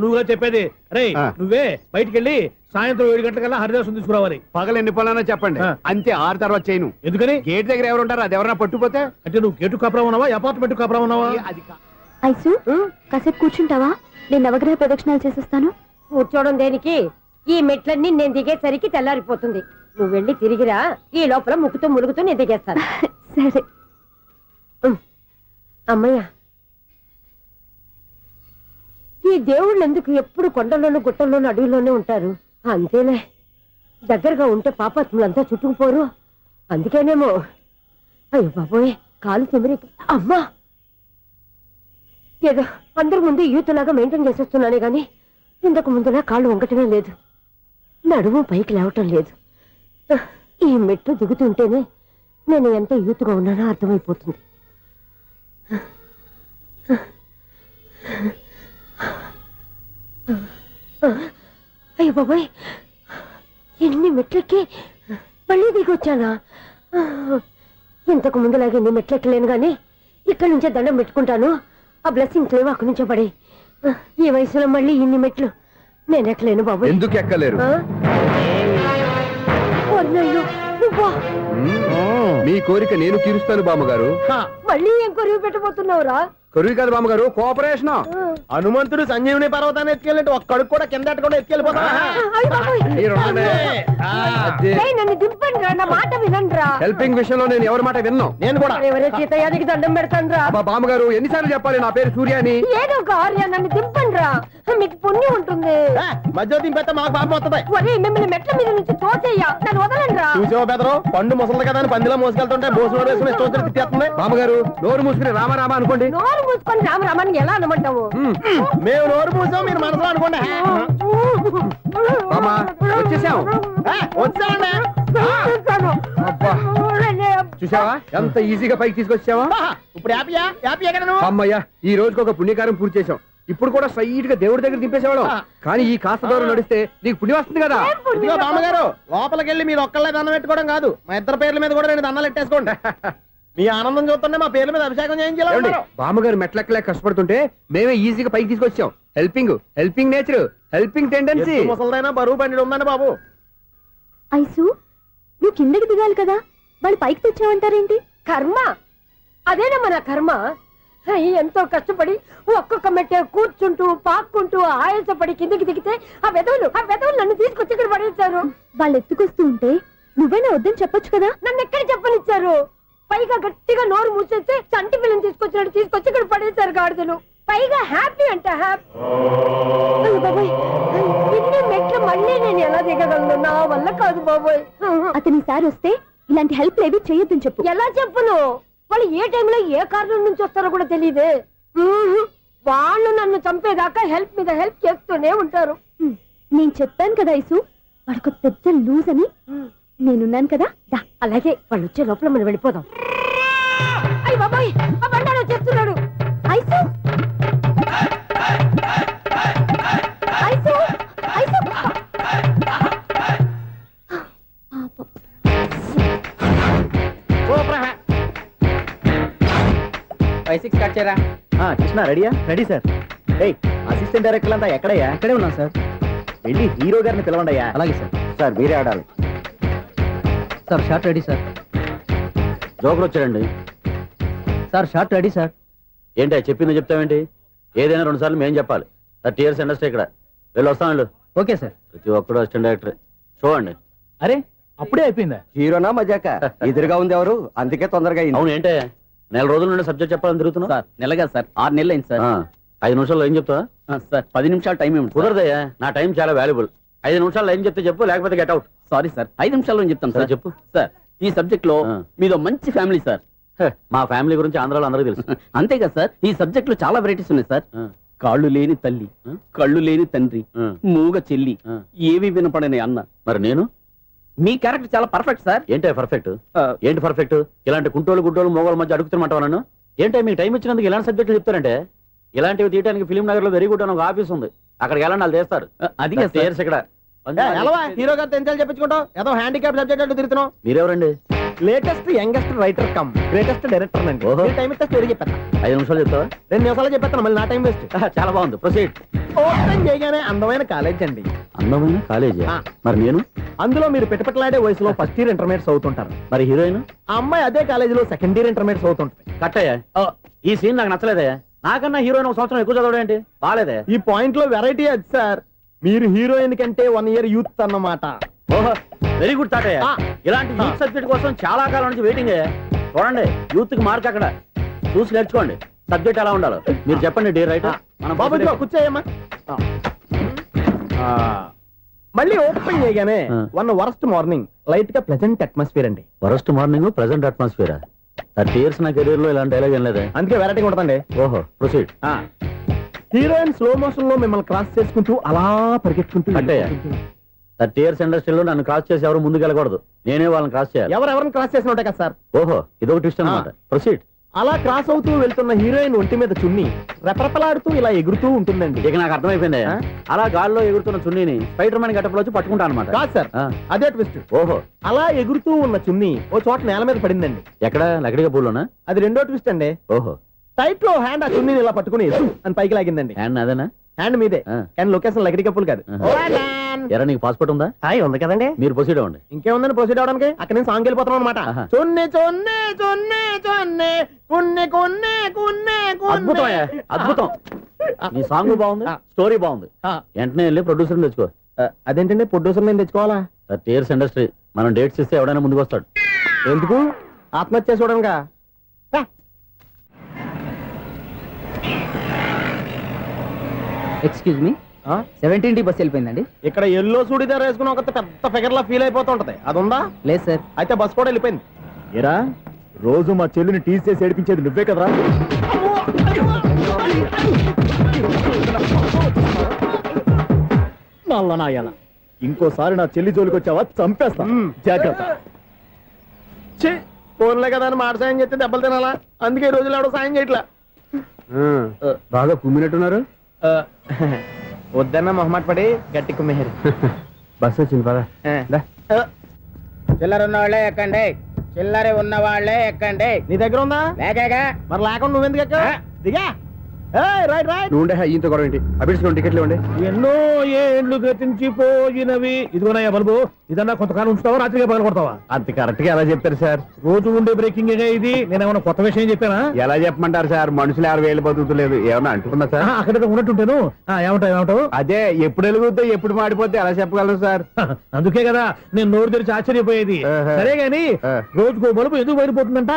నువ్వుగా చెప్పేది. రే ఆ. నువ్వే బయటికి వెళ్ళి సాయంత్రం 7 గంటలకల్లా హరిదాసం తీసుకురావాలి. పగలు ఎన్ని పనులన్నా చెప్పండి, ఆ. అంతే 6 తర్వాత చేయను. ఎందుకని? గేట్ దగ్గర ఎవరు ఉంటారు, అది ఎవరన్నా పట్టుపోతే అంటే నువ్వు గేటు కాపురా ఉన్నావా, అపార్ట్మెంట్ కాపురా ఉన్నావా? అది ఐసు కాసేపు కూర్చుంటావా? నేను నవగ్రహ ప్రదక్షిణాలు చేసేస్తాను. కూర్చోవడం దేనికి? ఈ మెట్లన్నీ నేను దిగేసరికి తెల్లారిపోతుంది. నువ్వు వెళ్ళి తిరిగిరా, ఈ లోపల ముక్కుతూ ములుగుతూ నేను దిగేస్తాను. సరే. అమ్మయ్య, ఈ దేవుళ్ళు ఎందుకు ఎప్పుడు కొండల్లోనూ గుట్టల్లోనూ అడవిలోనే ఉంటారు? అంతేలే, దగ్గరగా ఉంటే పాపాత్ములంతా చుట్టుకుపోరు. అందుకేనేమో. అయ్యో బాబోయ్, కాలు తిమిరి. అమ్మా, ఏదో అందరి ముందు యూత్లాగా మెయింటైన్ చేసేస్తున్నానే గాని ఇంతకు ముందులా కాళ్ళు వంకటమే లేదు, నడుము పైకి లేవటం లేదు. ఈ మెట్లు దిగుతుంటేనే నేను ఎంత యూత్గా ఉన్నానో అర్థమైపోతుంది. అయ్యో బాబాయ్, ఎన్ని మెట్లెక్కి మళ్ళీ దిగొచ్చానా? ఇంతకు ముందులాగే ఎన్ని మెట్లెక్కలేను గాని ఇక్కడి నుంచే దండం పెట్టుకుంటాను. ఆ బ్లెస్సింగ్ లేవు అక్కడి నుంచే పడి. ఈ వయసులో మళ్ళీ ఇన్ని మెట్లు నేను ఎక్కలేను బాబాయ్. ఎందుకు ఎక్కలేరు? నువ్వా? మీ కోరిక నేను తీరుస్తాను బామ్మగారు. మళ్ళీ ఏం కొరివి పెట్టబోతున్నావురా? కొరువు కాదు బామ్మగారు, కోఆపరేషన్. హనుమంతుడు సంజీవుని పర్వతాన్ని ఎత్తుకెళ్ళి ఒక్కడికి కూడా కింద ఎట్టకుండా ఎత్తుకెళ్ళిపోతా. అయ్య బాబోయ్. ఏయ్, నన్ను దింపండి రా, నా మాట వినండి రా. హెల్పింగ్ విషయంలో నేను ఎవరి మాట విన్నాను. నేను కూడా. ఎవరే సీతయ్యానికి దండం పెడతాను రా. అబ్బా బామ్మగారు, ఎన్నిసార్లు చెప్పాలి నా పేరు సూర్య అని? ఏదో ఒక ఆర్య, నన్ను దింపండి రా, మీకు పుణ్యం ఉంటుంది. మధ్య దింపేస్తే మాకు పాపం వస్తుంది. ఒరే, మిమ్మల్ని మెట్ల మీద నుంచి తోసేయ్యా, నన్ను వదలండి రా. చూసావో బెదరు, పండు ముసలి కదా అని పందిలో మోసుకెళ్తుంటే బోసు వేసుకుని ఇష్టం తిట్టేస్తుంది. బామ్మగారు, నోరు మూసుకుని రామారామ అనుకోండి. నోరు మూసుకొని రామరామాన్ని ఎలా అనమంటావు? మేము నోరు మూసాం, మీరు మనసులో అనుకోండి. బామ్మ, వచ్చేసాం. వచ్చామండి. అబ్బా, చూసావా ఎంత ఈజీగా పైకి తీసుకొచ్చావా? ఇప్పుడు హ్యాపీ కదా నువ్వు? అమ్మయ్యా, ఈ రోజుకి ఒక పుణ్యకారం పూర్తి చేసాం. ఇప్పుడు కూడా స్ట్రైట్ గా దేవుడి దగ్గర దింపేసేవాళ్ళం. కానీ ఈ కాస్త దూరం నడిస్తే నీకు పుణ్యం వస్తుంది కదా. ఇదిగో బామ్మగారు, లోపలికి వెళ్ళి మీరు ఒక్కళ్ళే దండం పెట్టుకోవడం కాదు, మా ఇద్దరు పేర్ల మీద కూడా 2 దండాలు ఎట్టేసుకోండి. మీ ఆనందం చూస్తుంటే మా పేర్ల మీద అభిషేకం చేయించాలి. బామ్మగారు మెట్లెక్కలే కష్టపడుతుంటే మేమే ఈజీగా పైకి తీసుకొచ్చాం. Helping nature, helping tendency. ముసలిదైనా బరువు బండి ఉందండి బాబు. ఐసు నువ్వు కిందకి దిగాలి కదా, వాళ్ళు పైకి తెచ్చావంటారేంటి? కర్మ, అదేనమ్మా నా కర్మ. ఎంతో కష్టపడి ఒక్కొక్క మెట్టే కూర్చుంటూ పాక్కుంటూ ఆయాసపడి కిందికి దిగితే ఆ వెధవులు నన్ను తీసుకొచ్చి ఇక్కడ పడేశారు. వాళ్ళు ఎత్తుకొస్తూ ఉంటే నువ్వేనా వద్దని చెప్పొచ్చు కదా. నన్ను ఎక్కడ చెప్పనిచ్చారు? పైగా గట్టిగా నోరు మూసేస్తే చంటి పిల్లని తీసుకొచ్చినట్టు తీసుకొచ్చి ఇక్కడ పడేశారు గాడిదలు. పైగా హ్యాపీ అంటే హ్యాపీ. బాబోయ్, ఇన్ని మెట్లు మళ్ళీ నేను ఎలా దిగగలను? నా వల్ల కాదు బాబోయ్. అతని సారి వస్తే ఇలాంటి హెల్ప్ లేవి చేయొద్దని చెప్పు. ఎలా చెప్పును? వాళ్ళు ఏ టైంలో ఏ కారణం నుంచి వస్తారో కూడా తెలియదే. వాళ్ళు నన్ను చంపేదాకా హెల్ప్ మీద హెల్ప్ చేస్తూనే ఉంటారు. నేను చెప్పాను కదా ఐసు, వాడికి పెద్ద లూజ్ అని. నేనున్నాను కదా. అలాగే, వాళ్ళు వచ్చే లోపల మనం వెళ్ళిపోదాం. అయ్య బాబాయ్, ఆ బండారు వచ్చేస్తున్నాడు. ఐసు ఐసు ఐసు స్టార్ట్ చేయరా. కృష్ణ రెడీయా? Ready sir. అసిస్టెంట్ డైరెక్టర్ అంతా ఎక్కడయ్యా? ఇక్కడే ఉన్నాం సార్. వెళ్ళి హీరో గారిని పిలవండి అయ్యా. అలాగే సార్. సార్ మీరే ఆడాలి. Sir shot ready sir. Joker వచ్చాడండి. Sir shot ready sir. ఏంటి చెప్పింది చెప్తావేంటి? ఏదైనా 2 సార్లు మేము చెప్పాలి. 30 years ఇండస్ట్రీ ఇక్కడ. వెళ్ళి వస్తాం వెళ్ళు. Okay sir. ప్రతి ఒక్కడు అసిస్టెంట్ డైరెక్టర్. చూడండి. అరే అప్పుడే అయిపోయిందా? హీరోనా మజాక? ఎదురుగా ఉంది ఎవరు, అందుకే తొందరగా. అవును, ఏంటే 4 రోజుల నుండి సబ్జెక్ట్ చెప్పాలని తిరుగుతున్నా? సార్ నెలగా సార్ 6 నెలలు అయింది సార్. 5 నిమిషాల్లో ఏం చెప్తా? సార్ 10 నిమిషాలు టైం ఏమిటి కుదరదయ్యా, నా టైం చాలా వాల్యుబుల్. 5 నిమిషాల్లో ఏం చెప్తే చెప్పు, లేకపోతే గెట్ అవుట్. సారీ సార్ 5 నిమిషాల్లో చెప్తాను సరే, సార్. చెప్పు. సార్ ఈ సబ్జెక్ట్ లో మీదో మంచి ఫ్యామిలీ సార్. మా ఫ్యామిలీ గురించి ఆంధ్రాలో అందరికీ తెలుసు. అంతే కదా సార్, ఈ సబ్జెక్ట్ లో చాలా వెరైటీస్ ఉన్నాయి సార్. ఆ. కాళ్ళు లేని తల్లి, కళ్ళు లేని తండ్రి, ఆ. మూగ చెల్లి, ఆ. ఏవి వినపడని అన్న. మరి నేను మీ క్యారెక్టర్ చాలా పర్ఫెక్ట్ సార్. ఏంటే పర్ఫెక్ట్? ఏంటి పర్ఫెక్ట్? ఇలాంటి కుంటోలు గుడ్డోలు మోగోళ్ళ మధ్య అడుగుతున్నమాట నన్ను. ఏంటో మీకు టైం ఇచ్చినందుకు ఇలాంటి సబ్జెక్టులు చెప్తారంటే, ఇలాంటివి తీయడానికి ఫిలిం నగర్ లో వెరీ గుడ్ అని ఒక ఆఫీస్ ఉంది, అక్కడికి వెళ్ళండి, వాళ్ళు చేస్తారు. అది కదా సార్. ఇక్కడ హీరో గారితో ఎంజాయ్ చెప్పించుకుంటాం, ఏదో హ్యాండిక్యాప్ సబ్జెక్ట్ అంటూ తిరుగుతున్నాం. మీరెవరండి? Latest youngest writer cum greatest director అండి. ఓహో. టైం ఇస్తే స్టోరీ చెప్పేస్తా. 5 నిమిషాలు చెప్తావా? 2 నిమిషాలు చెప్పేస్తాను, మళ్ళీ నా టైం వేస్ట్. చాలా బాగుంది, ప్రొసీడ్. ఓపెన్ చేయగానే అందమైన కాలేజ్ అండి. అందమైన కాలేజీ. ఆ. మరి నేను? అందులో మీరు పెట్టుపట్లాడే వయసులో ఫస్ట్ ఇయర్ ఇంటర్మీడియట్స్ అవుతుంటారు. మరి హీరోయిన్? ఆ అమ్మాయి అదే కాలేజీలో సెకండ్ ఇయర్ ఇంటర్మీడియట్స్ అవుతుంటుంది. కట్టయ్యా, ఈ సీన్ నాకు నచ్చలేదే. నాకన్నా హీరోయిన్ ఒక సంవత్సరం ఎక్కువ చదవడం ఏంటి? బాలేదే. ఈ పాయింట్ లో వెరైటీ అది సార్, మీరు హీరోయిన్ కంటే 1 ఇయర్ యూత్ అన్నమాట. ఓహో, వెరీ గుడ్ తాటయ్య. ఆ. ఇలాంటి యూత్ సబ్జెక్ట్ కోసం చాలా కాలం నుంచి వెయిటింగ్. చూడండి, యూత్ కి మార్క్ అక్కడ చూసి నేర్చుకోండి. సబ్జెక్ట్ ఎలా ఉండాలో మీరు చెప్పండి డియర్ రైటర్. మనం బాబు ఇదిగో కూర్చోయమ్మా. మళ్ళీ ఓపెన్ చేయగానే ఆ. 1 వరస్ట్ మార్నింగ్, లైట్ గా ప్లెజెంట్ అట్మాస్ఫియర్ అండి. First morning present atmosphere. 30 years నా కెరీర్ లో ఇలాంటి డైలాగ్ ఏం లేదే. అందుకే వెరైటీ ఉంటుందండి. ఓహో, ప్రొసీడ్. హీరోయిన్ స్లో మోషన్ లో మిమ్మల్ని క్రాస్ చేసుకుంటూ అలా పరిగెత్తుకుంటూ కట్టయ్య, 30 years ఇండస్ట్రీలో నన్ను క్రాస్ చేసి ఎవరు ముందుకు వెళ్ళకూడదు, నేనే వాళ్ళని క్రాస్ చేయాలి. ఎవరెవరిని క్రాస్ చేసిన ఉంటాయి కదా సార్. ఓహో, ఇదొక ట్విస్ట్ అన్నమాట. ప్రొసీడ్. అలా క్రాస్ అవుతూ వెళ్తున్న హీరోయిన్ ఒంటి మీద చున్ని రెపరెపలాడుతూ ఇలా ఎగురుతూ ఉంటుందండి. ఇక నాకు అర్థమైపోయింది. ఆ? అలా గాల్లో ఎగురుతున్న చున్నీని స్పైడర్ మ్యాన్ గట్టపులో వచ్చి పట్టుకుంటా అనమాట. కాదు సార్, అదే ట్విస్ట్. ఓహో, అలా ఎగురుతూ ఉన్న చున్ని ఓ చోట నేల మీద పడిందండి. ఎక్కడ? లకడిగా పూల్లోనా? అది రెండో ట్విస్ట్ అండి. ఓహో, టైట్ లో హ్యాండ్ ఆ చున్నీని ఇలా పట్టుకుని "సు" అని పైకి లాగిందండి. హ్యాండ్ అదేనా? హ్యాండ్ మీదే, ఆ. కానీ లొకేషన్ లకడి కప్పులు కాదు. ఎరా, నీకు పాస్పోర్ట్ ఉందా? హాయ్ ఉంది కదండి. మీరు ప్రొసీడ్ అవ్వండి. ఇంకేముందని ప్రొసీడ్ అవడానికి, అక్కడ నేను సాంగ్ వెళ్ళిపోతున్నాం అనమాట. ఆహా. చొన్నే చొన్నే చొన్నే చొన్నే కున్నే కున్నే కున్నే అద్భుతం అయ్యా, అద్భుతం. నీ సాంగ్ బాగుంది, స్టోరీ బాగుంది. వెంటనే వెళ్ళి ప్రొడ్యూసర్ తెచ్చుకో. అదేంటండి ప్రొడ్యూసర్ నేను తెచ్చుకోవాలా? 30 years ఇండస్ట్రీ, మనం డేట్స్ ఇస్తే ఎవడైనా ముందుకు వస్తాడు. ఎందుకు? ఆత్మహత్య చూడనుగా. Excuse me, 17D bus వెళ్ళిపోయిందండి. ఇక్కడ ఎల్లో చూడిదార్ వేసుకుని ఒక పెద్ద ఫిగర్ లా ఫీల్ అయిపోతుంటది, అది ఉందా? లేదు సార్. అయితే బస్ కూడా వెళ్ళిపోయింది. ఏరా, రోజు మా చెల్లిని టీస్ చేసి ఏడిపించేది నువ్వే కదరా? నాయన, ఇంకోసారి నా చెల్లి జోలికి వచ్చావా చంపేస్తా, జాగ్రత్త. ఫోన్లే కదా అని మాట సాయం చేస్తే దెబ్బలు తినాలా, అందుకే ఈ రోజులు ఎవడో సాయం చేయట్లా. బాగా కుమ్మినట్టున్నారు. వద్దన్న మొహమాట పడి గట్టి కుమ్మేరు. బస్ వచ్చింది పద. చిల్లర ఉన్న వాళ్ళే ఎక్కండి, చిల్లర ఉన్న వాళ్ళే ఎక్కండి. నీ దగ్గర ఉందా? లేకేగా మరి లేకుండా నువ్వెందుకు ఎక్కావు? దిగా. Right right. నువ్వు ఉండే ఈయంతో గొడవ ఏంటి? అభిడ్చుకోండి, టికెట్లు ఇవ్వండి. ఎన్నో ఏండ్లు గతించిపోయినవి. ఇదిగోనయ్యా బల్బు, ఇదన్నా కొంతకాలం ఉంచుతావా, రాత్రిగా పగల కొడతావా? అంత కరెక్ట్ గా ఎలా చెప్తారు సార్? రోజు ఉండే బ్రేకింగ్ ఇది. నేనేమన్నా కొత్త విషయం చెప్పానా? ఎలా చెప్పమంటారు సార్? మనుషులు 60 వేలు బతుకుతలేదు, ఏమన్నా అంటున్నా సార్? అక్కడ ఉన్నట్టుంటాను. ఏమంటావు? అదే ఎప్పుడు వెలుగుతో ఎప్పుడు మాడిపోతే ఎలా చెప్పగలను సార్? అందుకే కదా నేను నోరు తెరిచి ఆశ్చర్యపోయేది. ఆహా. సరే గాని రోజుకో బలుపు ఎందుకు బయటపోతుందంట?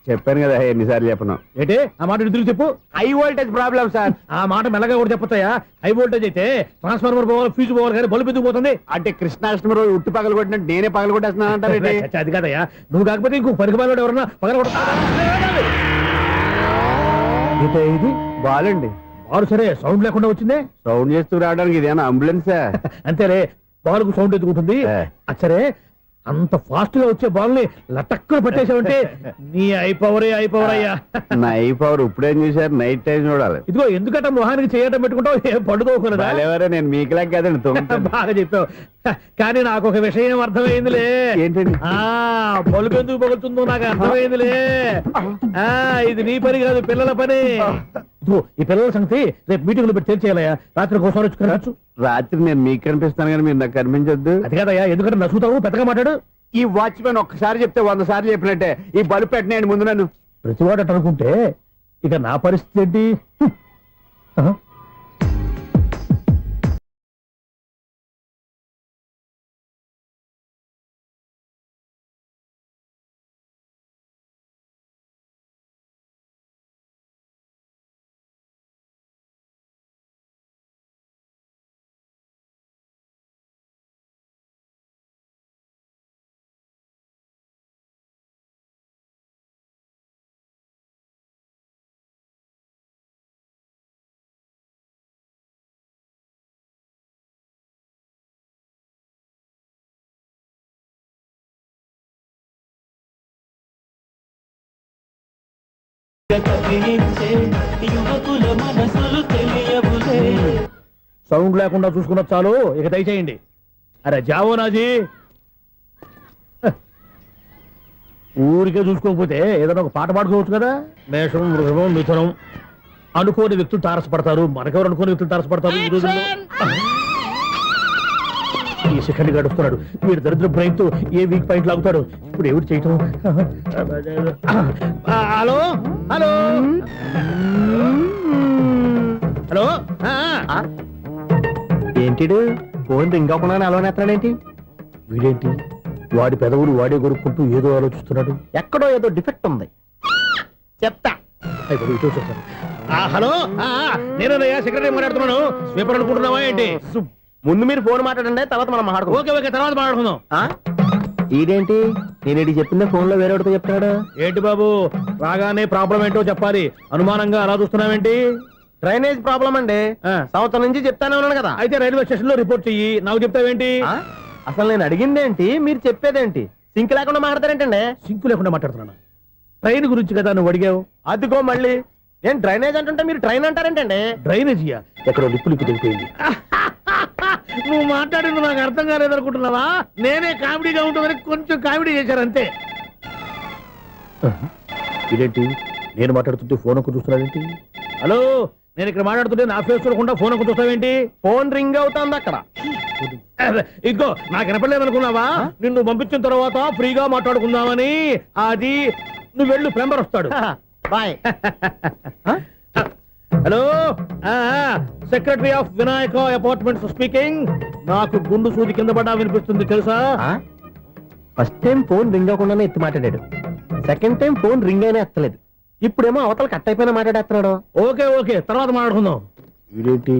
చెప్పాను కదా ఎన్నిసార్లు చెప్పను. ఏంటే ఆ మాట తిరిగి చెప్పు. High voltage problem sir. ఆ మాట మెల్లగా కూడా చెప్పొచ్చాయా? హై వోల్టేజ్ అయితే ట్రాన్స్ఫార్మర్ పోవాలి, ఫ్యూజ్ పోవాలి, కానీ బల్బు ఎందుకు పోతుంది? అంటే కృష్ణాష్టమి రోజు ఉట్టి పగలు కొట్టినట్టు నేనే పగలు కొట్టేస్తున్నాను అంటారు. అది కాదయ్యా, నువ్వు కాకపోతే ఇంకో పరిగణలో ఎవరన్నా పగల ఇది బాలండి. బారు సరే సౌండ్ లేకుండా వచ్చిందే. సౌండ్ చేస్తూ రావడానికి ఇదేనా అంబులెన్సా? అంతేలే, బాల్కు సౌండ్ ఎదుగుతుంది. సరే, అంత ఫాస్ట్ గా వచ్చే బాల్ ని లటక్కులు పట్టేసావంటే నీ అయిపోవరే అయ్యా. నైట్ పవర్ ఇప్పుడేం చూసారు? నైట్ టైం చూడాలి. ఇదిగో ఎందుకంటే మొహానికి చేయటం పెట్టుకుంటావు, ఏం పండుకోకూడదా? ఎవరో నేను మీకులాగా కదండి తొమ్మిది. బాగా చెప్పావు, కానీ నాకు ఒక విషయం అర్థమైందిలే. ఏంటండి? బల్బు ఎందుకు పగులుతుందో నాకు అర్థమైందిలే. ఇది నీ పని కాదు, పిల్లల పని. ఇదిగో ఈ పిల్లల సంగతి రేపు మీటింగ్ లో పెట్టి తెలిసేయాలయ్యా. రాత్రి కోసం వచ్చి రాత్రి నేను మీకు కనిపిస్తాను కానీ మీరు నాకు కనిపించొద్దు. అది కాదయ్యా, ఎందుకంటే నసుగుతావు, పెద్దగా మాట్లాడు. ఈ వాచ్మెన్ ఒక్కసారి చెప్తే 100 సార్లు చెప్పినట్టే. ఈ బల్బు పెట్టినాయండి ముందు నన్ను. ప్రతివాడు అనుకుంటే ఇక నా పరిస్థితి ఏంటి? కదిలించే యువకుల మనసులు తెలియవులే. సౌండ్ లేకుండా చూసుకున్న చాలు, ఇక దయచేయండి. అరే జావో నాజీ, ఊరికే చూసుకోకపోతే ఏదైనా ఒక పాట పాడుకోవచ్చు కదా. మేషం, వృషభం, మిథునం అనుకోని వ్యక్తులు తారసపడతారు. మనకెవరు అనుకోని వ్యక్తులు తారసపడతారు ఈ రోజుల్లో. ఈ సెకండ్ గడుస్తున్నాడు వీడు దరిద్ర బ్రెయిన్ తో ఏ వీక్ పాయింట్ లాగుతాడు. ఇప్పుడు ఎవరు చేయటం? Hello hello hello. ఏంటిడు ఫోన్ రింగ్ అవ్వకుండా అలవనేస్తాడేంటి? వీడేంటి వాడి పెదవులు వాడే కొరుక్కుంటూ ఏదో ఆలోచిస్తున్నాడు. ఎక్కడో ఏదో డిఫెక్ట్ ఉంది, చెప్తా. అయిపోయి ఇటు వచ్చేస్తాను. హలో, నేనయ్యా సెక్రటరీ మాట్లాడుతున్నాను. స్వీపర్ అనుకుంటున్నావా ఏంటి? ముందు మీరు ఫోన్ మాట్లాడండి, తర్వాత మనం మాట్లాడుకో. ఓకే ఓకే, తర్వాత మాట్లాడుకుందాం. ఈడేంటి నేను చెప్పిందే ఫోన్ లో వేరే వాడితో చెప్తాడు. ఏంటి బాబు రాగానే ప్రాబ్లం ఏంటో చెప్పాలి. అనుమానంగా అలా చూస్తున్నావేంటి? డ్రైనేజ్ ప్రాబ్లం అండి. సంవత్సరం నుంచి చెప్తానే ఉన్నాను కదా. అయితే రైల్వే స్టేషన్ లో రిపోర్ట్ చెయ్యి, నాకు చెప్తావేంటి? అసలు నేను అడిగిందేంటి, మీరు చెప్పేదేంటి? సింక్ లేకుండా మాట్లాడతారేంటండి? సింకు లేకుండా మాట్లాడుతున్నాను. ట్రైన్ గురించి కదా నువ్వు అడిగావు. అదిగో మళ్ళీ నేను డ్రైనేజ్ అంటుంటే మీరు ట్రైన్ అంటారేంటండి? డ్రైనేజీయా? ఎక్కడో లిప్పు లిప్పు తెగిపోయింది. నువ్వు మాట్లాడింది నాకు అర్థం కాలేదనుకుంటున్నావా? నేనే కామెడీగా ఉంటుందని కొంచెం కామెడీ చేశారు అంతే. ఇదేంటి నేను మాట్లాడుతుంటే ఫోన్ ఒక్క చూస్తున్నావేంటి? హలో, నేను ఇక్కడ మాట్లాడుతుంటే నా ఫేస్ చూడకుండా ఫోన్ ఒక్క చూస్తావేంటి? ఫోన్ రింగ్ అవుతుంది అక్కడ. ఇదిగో నాకు వినపడలేదు అనుకున్నావా? నిన్ను పంపించిన తర్వాత ఫ్రీగా మాట్లాడుకుందామని. అది నువ్వు వెళ్ళు, ప్లంబర్ వస్తాడు. Bye. Hello, secretary of Vinayaka apartments speaking. నాకు గుండు సూది కింద పడ్డా వినిపిస్తుంది తెలుసా? ఫస్ట్ టైం ఫోన్ రింగ్ అవ్వకుండానే ఎత్తి మాట్లాడాడు. సెకండ్ టైం ఫోన్ రింగ్ అయినా ఎత్తలేదు. ఇప్పుడేమో అవతల కట్ అయిపోయినా మాట్లాడేస్తున్నాడు. ఓకే ఓకే, తర్వాత మాట్లాడుకుందాం. వీడేంటి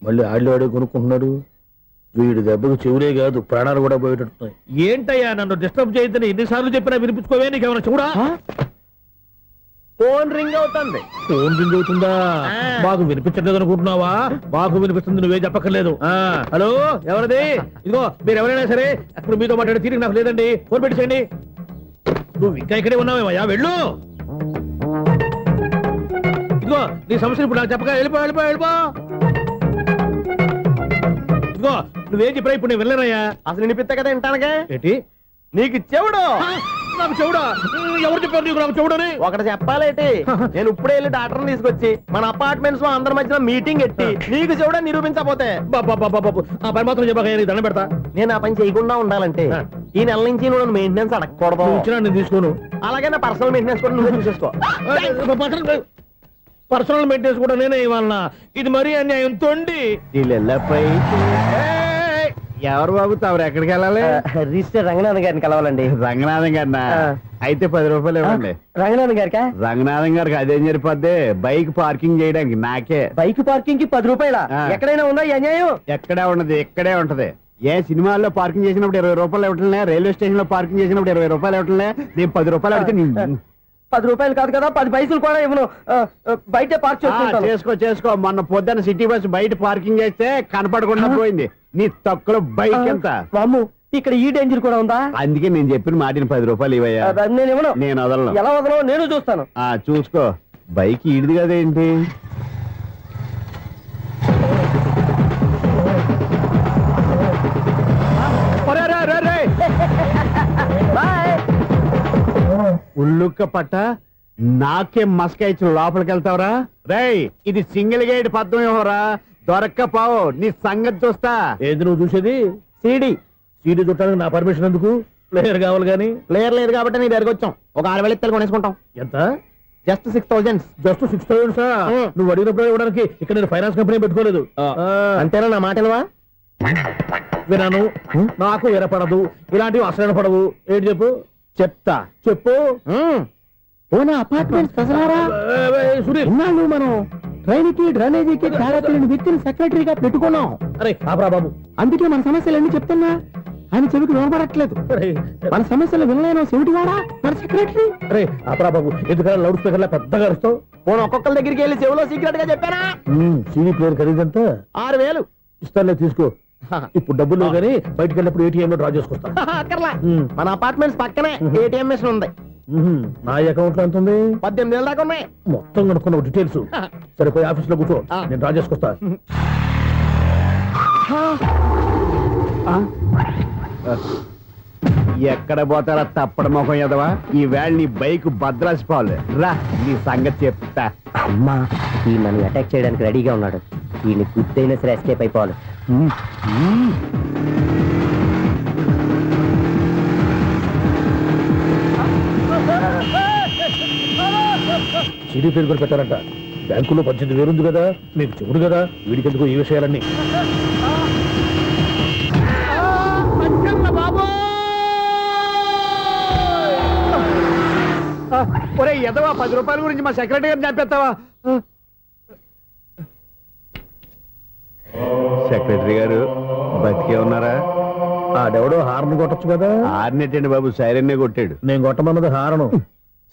మళ్ళీ ఆడిలో ఆడే కొనుక్కుంటున్నాడు? వీడి దెబ్బకు చెవులే కాదు ప్రాణాలు కూడా పోయేటట్టున్నాయి. ఏంటయ్యా నన్ను డిస్టర్బ్ చేయొద్దని ఎన్నిసార్లు చెప్పినా వినిపించుకోవే? నీకేమైనా చూడా? ఫోన్ రింగ్ అవుతుంది. ఫోన్ రింగ్ అవుతుందా? మాకు వినిపించలేదు అనుకుంటున్నావా? మాకు వినిపిస్తుంది, నువ్వే చెప్పక్కర్లేదు. హలో, ఎవరిది? ఇదిగో మీరు ఎవరైనా సరే అప్పుడు మీతో మాట్లాడే తీరిక నాకు లేదండి. ఫోన్ పెట్టేసేయండి. నువ్వు ఇంకా ఇక్కడే ఉన్నావేమయ్యా, వెళ్ళు. ఇదిగో నీ సమస్యలు ఇప్పుడు నాకు చెప్పక వెళ్ళిపో వెళ్ళిపో వెళ్ళిపో. ఇదిగో నువ్వేం చెప్పరా ఇప్పుడు నేను వెళ్ళానయ్యా. అసలు వినిపిస్తా కదా వింటానుగా. ఏంటి నీకు చెవుడు? నాకు చెవుడా? ఎవరు చెప్పారు నీకు నాకు చెవుడని? ఒకటి చెప్పాలేటి, నేను ఇప్పుడే వెళ్ళి డాక్టర్ని తీసుకొచ్చి మన అపార్ట్మెంట్స్ లో అందరి మధ్యన మీటింగ్ ఎట్టి నీకు చెవుడా నిరూపించకపోతే బాబు ఆ పని మాత్రం చెప్పక దండం పెడతా. నేను ఆ పని చేయకుండా ఉండాలంటే ఈ నెల నుంచి నువ్వు నన్ను మెయింటెనెన్స్ అడగకూడదు. ఇచ్చినా నేను తీసుకోను. అలాగే నా పర్సనల్ మెయింటెనెన్స్ కూడా నువ్వే చూసేసుకో. పర్సనల్ మెయింటెనెన్స్ కూడా నేనే ఇవ్వాలన్నా? ఇది మరీ అన్యాయం తొండి. ఎవరు బాబు తమరు ఎక్కడికి వెళ్ళాలి? రిజిస్టర్ రంగనాథన్ గారిని కలవాలండి. రంగనాథం గారినా? అయితే 10 రూపాయలు ఇవ్వండి. రంగనాథన్ గారికా? రంగనాథం గారికి అదేం సరిపోద్ది, బైక్ పార్కింగ్ చేయడానికి నాకే. బైక్ పార్కింగ్ కి 10 రూపాయల? ఎక్కడైనా ఉందా ఈ అన్యాయం? ఎక్కడే ఉండదు, ఇక్కడే ఉంటది. ఏ సినిమాల్లో పార్కింగ్ చేసినప్పుడు 20 రూపాయలు ఇవ్వట్లే, రైల్వే స్టేషన్ లో పార్కింగ్ చేసినప్పుడు 20 రూపాయలు ఇవ్వట్లే. నేను 10 రూపాయలు అడితే 10 రూపాయలు కాదు కదా, 10 పైసలు కూడా ఇవ్వను. బయట పార్క్ చేసుకో. మొన్న పొద్దున్న సిటీ బస్ బయట పార్కింగ్ చేస్తే కనపడకుండా పోయింది. నీ తక్కువ బైక్ ఎంత? వామ్ము, ఇక్కడ ఈ డేంజర్ కూడా ఉందా? అందుకే నేను చెప్పిన మాటిని 10 రూపాయలు ఇవ్వయ్యా. నేను ఇవ్వను. నేను వదలను. ఎలా వదలను? నేను చూస్తాను. చూసుకో. బైక్ ఈడిది కదేంటి? ఉల్లుక్క పట్ట నాకే మస్క ఇచ్చి లోపలికి వెళ్తావరా? రేయ్, ఇది సింగిల్ గేట్ పద్మం ఇవ్వరా? దొరక్కపోవు, నీ సంగతి చూస్తా. ఏది నువ్వు చూసేది? సీడీ చుట్టానికి నా పర్మిషన్ ఎందుకు? ప్లేయర్ కావాలి కానీ. ప్లేయర్ లేదు కాబట్టి నీ దగ్గరకు వచ్చాం. ఒక 6,000 ఇత్తలు కొనేసుకుంటాం. ఎంత? జస్ట్ 6,000. Just 6,000 sir? నువ్వు అడిగినప్పుడు ఇవ్వడానికి ఇక్కడ నేను ఫైనాన్స్ కంపెనీ పెట్టుకోలేదు. అంతేనా? నా మాటలువా? వినను, నాకు వినపడదు, ఇలాంటివి అసలు పడవు. ఏంటి చెప్పు? చెప్తా. చెప్పు. అపార్ట్మెంట్స్ సునీల్, మనం ట్రైన్ కి డ్రైనేజీకి తేడా తెలియని వ్యక్తిని సెక్రటరీగా పెట్టుకున్నాం. అరే ఆపరా బాబు. అందుకే మన సమస్యలన్నీ చెప్తున్నా. ఆయన చెవికి వినపడట్లేదు. మన సమస్యలు వినలేను చెవిటివాడా మన సెక్రటరీ. అరే ఆపరా బాబు, ఎందుకన్నా లౌడ్ స్పీకర్ లా పెద్దగా అరుస్తావు? పోను ఒక్కొక్కరి దగ్గరికి వెళ్ళి చెవిలో సీక్రెట్ గా చెప్పానా? CD player ఖరీదంతా 6,000. ఇస్తానులే, తీసుకో. ఇప్పుడు డబ్బులు లేవు కానీ బయటకు వెళ్ళినప్పుడు ఏటీఎం లో డ్రా చేసుకొస్తా. మన అపార్ట్మెంట్స్ పక్కనే ఏటీఎం మిషన్ ఉంది. నా అకౌంట్ లో ఎంత ఉంది? 18,000 దాకా ఉన్నాయి. మొత్తం కనుక్కున్న డీటెయిల్స్. సరిపోయి ఆఫీస్ లో కూర్చో, నేను డ్రా చేసుకొస్తా. ఎక్కడ పోతారా తప్పడ మొహం ఎదవా? ఈ వేళ నీ బైక్ భద్రాసి పాలు రా, నీ సంగతి చెప్తా. అమ్మా ఈ నన్ను అటాక్ చేయడానికి రెడీగా ఉన్నాడు. వీడిని గుద్దైనా సరే ఎస్కేప్ అయిపోవాలి. సిడీ పేరు కూడా పెట్టారంట. బ్యాంకులో 18,000 ఉంది కదా, మీకు చెవుడు కదా, వీడికి ఎందుకు ఈ విషయాలన్నీ? ఒరే ఎదవా, 10 రూపాయల గురించి మా సెక్రటరీ గారిని చంపేస్తావా? సెక్రటరీ గారు బతికే ఉన్నారా? ఆడెవడో హార్న్ కొట్టచ్చు కదా. ఆరినట్టండి బాబు, సైరన్నే కొట్టాడు. నేను కొట్టమన్నది హారను.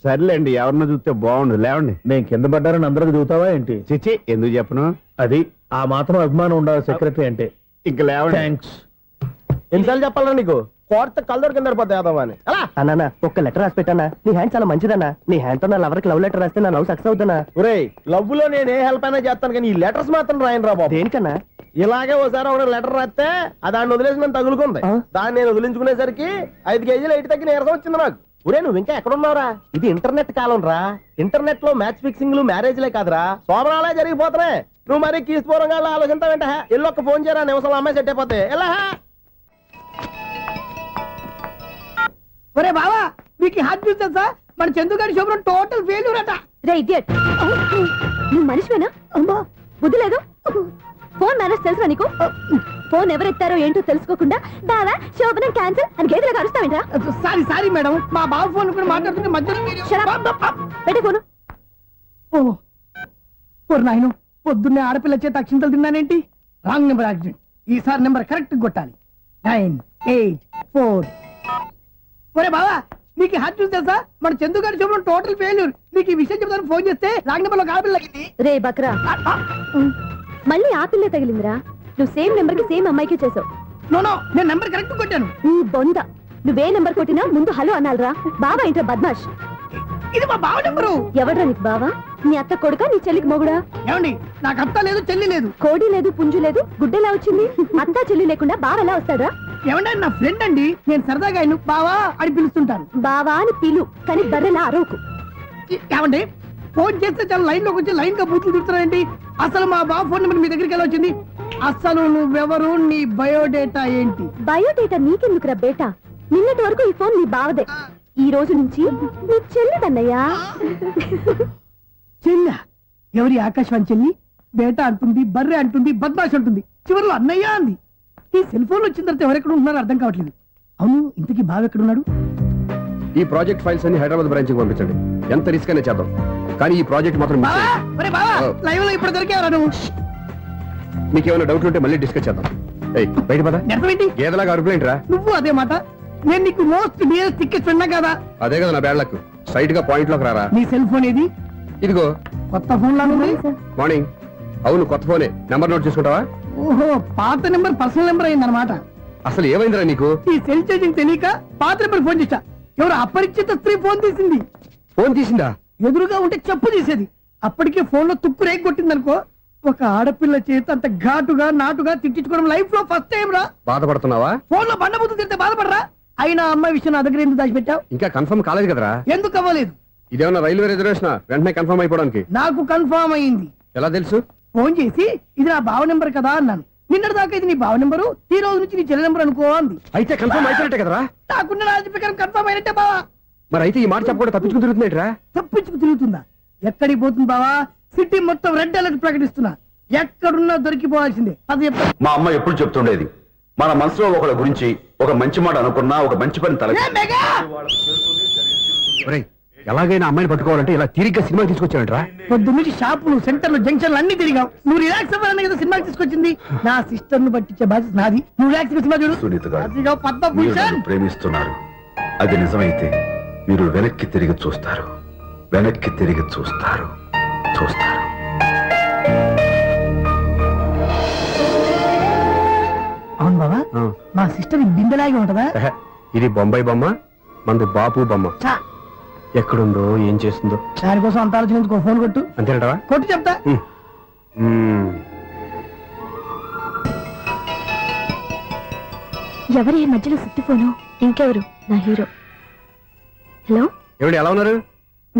సర్లేండి, ఎవరన్నా చూస్తే బాగుండు. లేవండి. నేను కింద పడ్డారని అందరికి చూతావా ఏంటి? చిచ్చి, ఎందుకు చెప్పను? అది ఆ మాత్రం అభిమానం ఉండాలి సెక్రటరీ అంటే. ఇంక లేవండి. థ్యాంక్స్. ఎన్నిసార్లు చెప్పాలరా నీకు? కోర్త కళ్ళదోడు కింద పడిపోతాయి యాదవ్ అని. అన్నా ఒక్క లెటర్ రాసి పెట్టానా? నీ హ్యాండ్ చాలా మంచిదన్నా. నీ హ్యాండ్ తో నా లవర్కి లవ్ లెటర్ రాస్తే నా లవ్ సక్సెస్ అవుతానా? ఒరేయ్, లవ్ లో నేను ఏ హెల్ప్ అయినా చేస్తాను, కానీ ఈ లెటర్స్ మాత్రం రాయను రా బాబు. దేనికన్నా? ఇలాగే ఒకసారి ఒక లెటర్ రాస్తే దాన్ని వదిలేసి నన్ను తగులుకుంది. దాన్ని నేను వదిలించుకునేసరికి 5 కేజీలు ఎయిట్ తగ్గి నీరసం వచ్చింది నాకు. ఒరే, నువ్వు ఇంకా ఎక్కడున్నావురా? ఇది ఇంటర్నెట్ కాలం రా. ఇంటర్నెట్ లో మ్యాచ్ ఫిక్సింగ్లు మ్యారేజ్లే కాదురా, శోభనాలే జరిగిపోతున్నాయి. నువ్వు మరి కీస్పూరంగా ఆలోచించావంటే ఎల్లు ఒక్క ఫోన్ చేయరా, నిమిషంలో అమ్మాయి సెట్ అయిపోతే ఎలా? ఒరే బావా, మీకు హాట్ న్యూస్ తెలుసా? మన చందుగారి శుభ్రం టోటల్ ఫెయిల్యూర్ అట. రే ఇడియట్, నువ్వు మనిషివేనా? అమ్మా బుద్ధి లేదు. ఫోన్ మేనేజ్ తెలుసా నీకు? ఫోన్ ఎవరెత్తారో ఏంటో తెలుసుకోకుండా బావా శోభనం క్యాన్సిల్ అని గేదెలకు అరుస్తావేంట్రా? సారీ మేడం, మా బావ ఫోన్ కూడా మాట్లాడుతుంటే మధ్యలో పెట్టే ఫోను. ఓ నాయను, పొద్దున్నే ఆడపిల్ల చేత అక్షింతలు తిన్నానేంటి? Wrong number accident. ఈసారి నెంబర్ కరెక్ట్ కొట్టాలి. 984. ఒరే బావా, నీకు హాట్ న్యూస్ తెలుసా? మన చందుగారి శుభ్రం టోటల్ ఫెయిల్యూర్. నీకు ఈ విషయం చెప్తాను ఫోన్ చేస్తే రాంగ్ నెంబర్ లో ఆడపిల్ల తగ్గింది. రే బక్రా, మళ్ళీ ఆ పిల్ల తగిలిందిరా. నువ్వు సేమ్ నెంబర్ కి సేమ్ అమ్మాయికి చేసావు. నో, నేను నెంబర్ కరెక్ట్ కొట్టాను. నీ బొంద, నువ్వే నెంబర్ కొట్టినా ముందు హలో అనాలరా. బావా ఏంట్రా బద్మాష్? ఇది మా బావ నెంబరు. ఎవడ్రా నీకు బావా? నీ అత్త కొడుక, నీ చెల్లికి మొగుడా? ఏమండి, నాకు అత్త లేదు, చెల్లి లేదు. కోడి లేదు, పుంజు లేదు, గుడ్డెలా వచ్చింది? అత్త చెల్లి లేకుండా బావ ఎలా వస్తాడా? ఏమండి, నా ఫ్రెండ్ అండి. నేను సరదాగా ఆయన బావా అని పిలుస్తుంటాను. బావా అని పిలు, కానీ బర్రెలా అరవకు. ఏమండి, ఫోన్ చేస్తే చాలా లైన్ లోకి వచ్చి లైన్ గా బూతులు తిడుతున్నారండి. అసలు మా బావ ఫోన్ నెంబర్ మీ దగ్గరికి ఎలా వచ్చింది? అసలు నువ్వెవరు, నీ బయోడేటా ఏంటి? బయోడేటా నీకెందుకురా బేటా? నిన్నటి వరకు ఈ ఫోన్ నీ బావదే, ఈ రోజు నుంచి నీ చెల్లిదన్నయ్యా. చెల్ల ఎవరి? ఆకాశవాణి చెల్లి. బేటా అంటుంది, బర్రె అంటుంది, బద్మాష్ అంటుంది, చివరిలో అన్నయ్య అంది. ఈ సెల్ ఫోన్ వచ్చిన తర్వాత ఎవరెక్కడ ఉంటున్నారో అర్థం కావట్లేదు. అవును, ఇంతకీ బావ ఎక్కడున్నాడు? ఈ ప్రాజెక్ట్ ఫైల్స్ అన్ని హైదరాబాద్ బ్రాంచ్ కి పంపించండి. ఎంత రిస్క్ అనే చేద్దాం, కానీ ఈ ప్రాజెక్ట్ మాత్రం miss బావా, చేయొద్దు. ఒరే బావా, లైవ్ లో ఇప్పుడు దొరికేవరా నువ్వు? నీకేమైనా డౌట్లు ఉంటే మళ్ళీ డిస్కస్ చేద్దాం. ఏయ్, బయట పద. నెరవేంటి? గేదలాగా అరుపులేంట్రా? నువ్వు అదే మాట. నేను నీకు మోస్ట్ డియరెస్ట్ టికెట్ విన్నా కదా. అదే కదా నా బ్యాడ్ లక్. స్ట్రైట్ గా పాయింట్ లోకి రారా. నీ సెల్ ఫోన్ ఏది? ఇదిగో. కొత్త ఫోన్ లాగా ఉంది. మార్నింగ్. అవును, కొత్త ఫోనే. నెంబర్ నోట్ చేసుకుంటావా? ఓహో, పాత నెంబర్ పర్సనల్ నెంబర్ అయిందన్నమాట. అసలు ఏమైందిరా నీకు? ఈ సెల్ చేసింగ్ తెలియక పాత నెంబర్ ఫోన్ చేశా. ఎవరు అపరిచిత స్త్రీ ఫోన్ తీసింది. ఫోన్ తీసిందా? ఎదురుగా ఉంటే చెప్పు తీసేది. అప్పటికే ఫోన్ లో తుక్కు రేగి కొట్టిందనుకో. ఒక ఆడపిల్ల చేత అంత ఘాటుగా నాటుగా తిట్టించుకోవడం లైఫ్ లో ఫస్ట్ టైం రా. బాధపడుతున్నావా? ఫోన్ లో బండబుద్ధి తింటే బాధపడరా? అయినా అమ్మాయి విషయం నా దగ్గర ఎందుకు దాచిపెట్టావు? ఇంకా కన్ఫర్మ్ కాలేదు కదరా. ఎందుకు అవ్వలేదు? ఇదేమన్నా రైల్వే రిజర్వేషన్? వెంటనే కన్ఫర్మ్ అయిపోవడానికి. నాకు కన్ఫర్మ్ అయింది. ఎలా తెలుసు? ఫోన్ చేసి ఇది నా బావ నెంబర్ కదా అన్నాను. నిన్నటి దాకా ఇది నీ బావ నెంబరు, ఈ రోజు నుంచి నీ చెల్లి నెంబర్ అనుకో అంది. అయితే కన్ఫర్మ్ అయిపోయినట్టే కదరా. నాకున్న రాజు ప్రకారం కన్ఫర్మ్ అయినట్టే బావా. మరి అయితే ఈ మాట చెప్పకుండా తప్పించుకుని తిరుగుతున్నట్రా? తప్పించుకు తిరుగుతుందా? ఎక్కడికి పోతుంది బావా? సిటీ మొత్తం రెడ్ అలర్ట్ ప్రకటిస్తున్నా. ఎక్కడున్నా దొరికిపోవాల్సిందే. అది చెప్తా. మా అమ్మ ఎప్పుడు చెప్తుండేది, మన మనసులో ఒకళ్ళ గురించి ఒక మంచి మాట అనుకున్నా ఒక మంచి పని తల. A mega! ఒరేయ్, ఎలాగైనా అమ్మాయిని పట్టుకోవాలంటే ఇలా తిరిగ్గా సినిమా తీసుకొచ్చావంట్రా? పొద్దు నుంచి షాపులు, సెంటర్లు, జంక్షన్లు అన్ని తిరిగావు. నువ్వు రిలాక్స్ అవ్వాలని కదా సినిమాకి తీసుకొచ్చింది. నా సిస్టర్ ను పట్టించే బాధ్యత నాది. నువ్వు రిలాక్స్ సినిమా చూడు. సునీత గారు, అదిగో మీరు పద్మభూషణ్. నన్ను ప్రేమిస్తున్నారు. అది నిజమైతే మీరు వెనక్కి తిరిగి చూస్తారు, వెనక్కి తిరిగి చూస్తారు, చూస్తారు. అవును బావా, మా సిస్టర్ బిందెలాగే ఉంటదా? ఇది బొంబాయి బొమ్మ, మంది బాపు బొమ్మ. చా, ఎక్కడుందో ఏం చేస్తుందో దానికోసం అంత ఆలోచించుకో. ఫోన్ కొట్టు. అంతేనటవా? కొట్టు చెప్తా. ఎవరి మధ్యలో సుత్తి ఫోను? ఇంకెవరు? నా హీరో. హలో, ఏమిటి ఎలా ఉన్నారు?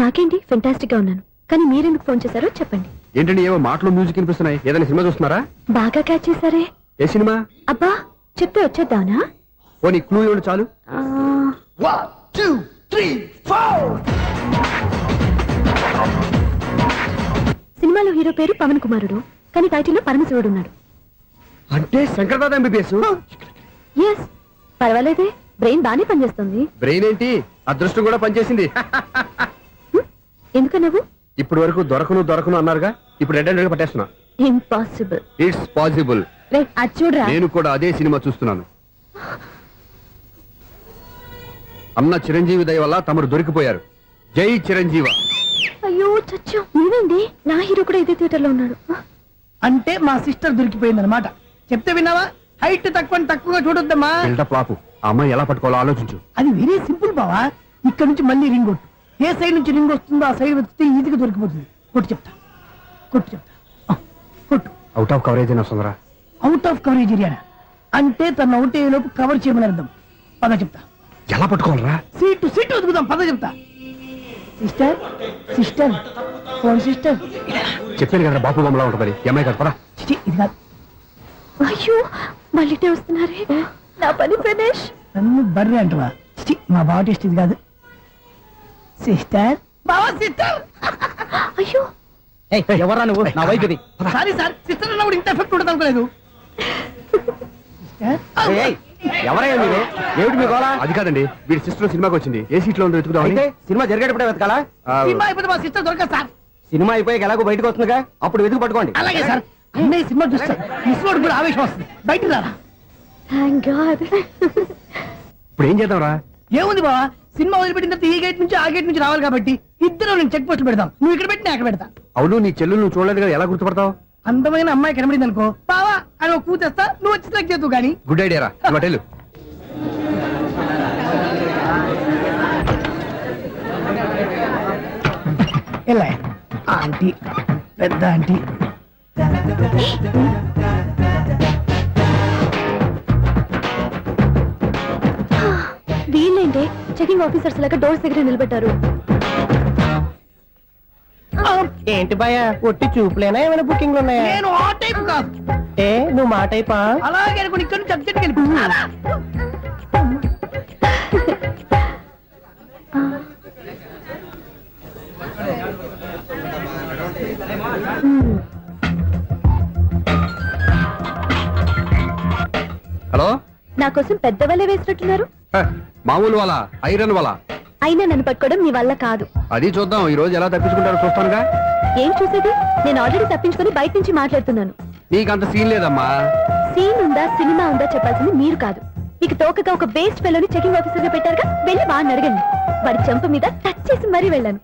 నాకేంటి ఫెంటాస్టిక్ గా ఉన్నాను, కానీ మీరెందుకు ఫోన్ చేశారో చెప్పండి. ఏంటండి ఏవో మాటలు మ్యూజిక్ వినిపిస్తున్నాయి, ఏదైనా సినిమా చూస్తున్నారా? బాగా క్యాచ్ చేశారే. ఏ సినిమా? అబ్బా, చెప్తే వచ్చేద్దానా? పోనీ క్లూ ఇవ్వండి చాలు. ఆ, 1 2 3 4. సినిమాలో హీరో పేరు పవన్ కుమారుడు, కానీ టైటిల్లో పరమశివుడు ఉన్నాడు. అంటే శంకర్దాద ఎంబీబీఎస్. ఎస్, పర్వాలేదే, బ్రెయిన్ బానే పనిచేస్తుంది. బ్రెయిన్ ఏంటి, అదృష్టం కూడా పనిచేసింది. ఎందుకన్నావు? ఇప్పటి వరకు దొరకను అన్నారుగా, ఇప్పుడు రెడ్ హ్యాండెడ్ గా పట్టేస్తున్నా. ఇంపాసిబుల్. It's possible. రే, అది చూడరా. నేను కూడా అదే సినిమా చూస్తున్నాను. అన్న చిరంజీవి దయ వల్ల తమరు దొరికిపోయారు. జై చిరంజీవ. అయ్యో చచ్చా, నేనండి, నా హీరో కూడా ఇదే థియేటర్ లో ఉన్నాడు. అంటే మా సిస్టర్ దొరికిపోయింది అనమాట. చెప్తే విన్నావా? హైట్ తక్కువగా చూడొద్దమ్మా. బిల్డప్ లాపు. ఆ అమ్మాయి ఎలా పట్టుకోవాలో ఆలోచించు. అది వెరీ సింపుల్ బావా. ఇక్కడ నుంచి మళ్ళీ రింగ్ కొట్టు. ఏ సైడ్ నుంచి రింగ్ వస్తుందో ఆ సైడ్ వెతికితే ఈజీగా దొరికిపోతుంది. కొట్టు చెప్తా. కొట్టు. అవుట్ ఆఫ్ కవరేజ్ అయినా వస్తుందిరా. అవుట్ ఆఫ్ కవరేజ్ ఏరియా అంటే తన అవుట్ అయ్యే లోపు కవర్ చేయమని అర్థం. పద చెప్తా. ఎలా పట్టుకోవాలరా? సీటు వెతుకుదాం. పద చెప్తా. Sister phone sister. చెప్పాను కదా బాపు బొమ్మలా ఉంటుంది. అమ్మాయి కదా, పదా. ఇది కాదు. అయ్యో, మళ్ళీ వస్తున్నారే. నా పని ఫినిష్. నన్ను బర్రె అంటవా? మా బావ టేస్ట్ ఇది కాదు. సిస్టర్ బావా, సిస్టర్. అయ్యో, ఎవరా నువ్వు? నా వైపు ఇది. సారీ సార్, సిస్టర్ అన్నప్పుడు ఇంత ఎఫెక్ట్ ఉండదు అనుకోలేదు. ఎవరయ్యా మీరు? ఏమిటి మీ గోళ? అది కాదండి, వీడి సిస్టర్ సినిమాకి వచ్చింది. ఏ సీట్ లో ఉందో వెతుకుదామని. అయితే సినిమా జరిగేటప్పుడే వెతకాలా? సినిమా అయిపోతే మా సిస్టర్ దొరకదు సార్. సినిమా అయిపోయాక ఎలాగో బయటకు వస్తుందిగా, అప్పుడు వెతుకు పట్టుకోండి. అలాగే సార్. అన్నయ్య సినిమా చూస్తారు, మిస్వాడు కూడా ఆవేశం వస్తుంది. బయటికి రారా. Thank God. ఇప్పుడు ఏం చేద్దాంరా? ఏముంది బావా, సినిమా వదిలిపెట్టిన తర్వాత ఈ గేట్ నుంచి ఆ గేట్ నుంచి రావాలి కాబట్టి ఇద్దరు నేను చెక్ పోస్ట్ పెడతాం. నువ్వు ఇక్కడ పెట్టి అక్కడ పెడతా. అవును, నీ చెల్లెలు నువ్వు చూడలేదు కదా, ఎలా గుర్తుపడతావు? అందమైన అమ్మాయి కనబడింది అనుకో బావా అని ఒక కూతేస్తా, నువ్వు వచ్చి సెలెక్ట్ చేద్దు కానీ. గుడ్ ఐడియా రా. హోటల్ ఎలా ఆంటీ, పెద్ద ఆంటీ. వీళ్ళేంటి చెకింగ్ ఆఫీసర్స్ లాగా డోర్స్ దగ్గర నిలబెట్టారు. ఏంటి భయ, ఒట్టి చూపులేనా ఏమైనా బుకింగ్లు ఉన్నాయా? నేను ఆ టైప్ కాదు. ఏ నువ్వు మా టైపా? అలాగే అనుకుని ఇక్కడ నుంచి అర్జెంట్కి వెళ్ళిపోతున్నా. హలో, నా కోసం పెద్ద వలే వేసినట్టున్నారు. మామూలు వాళ్ళ ఐరన్ వాళ్ళ. అయినా నన్ను పట్టుకోవడం మీ వల్ల కాదు. అది చూద్దాం, ఈ రోజు ఎలా తప్పించుకుంటారో చూస్తానుగా. ఏం చూసేది? నేను ఆల్రెడీ తప్పించుకొని బయట నుంచి మాట్లాడుతున్నాను. నీకంత సీన్ లేదమ్మా. సీన్ ఉందా సినిమా ఉందా చెప్పాల్సింది మీరు కాదు. మీకు తోకగా ఒక బేస్ట్ ఫెలోని చెకింగ్ ఆఫీసర్ గా పెట్టారుగా, వెళ్ళి బాగా అడగండి. వాడి చెంప మీద టచ్ చేసి మరీ వెళ్ళాను.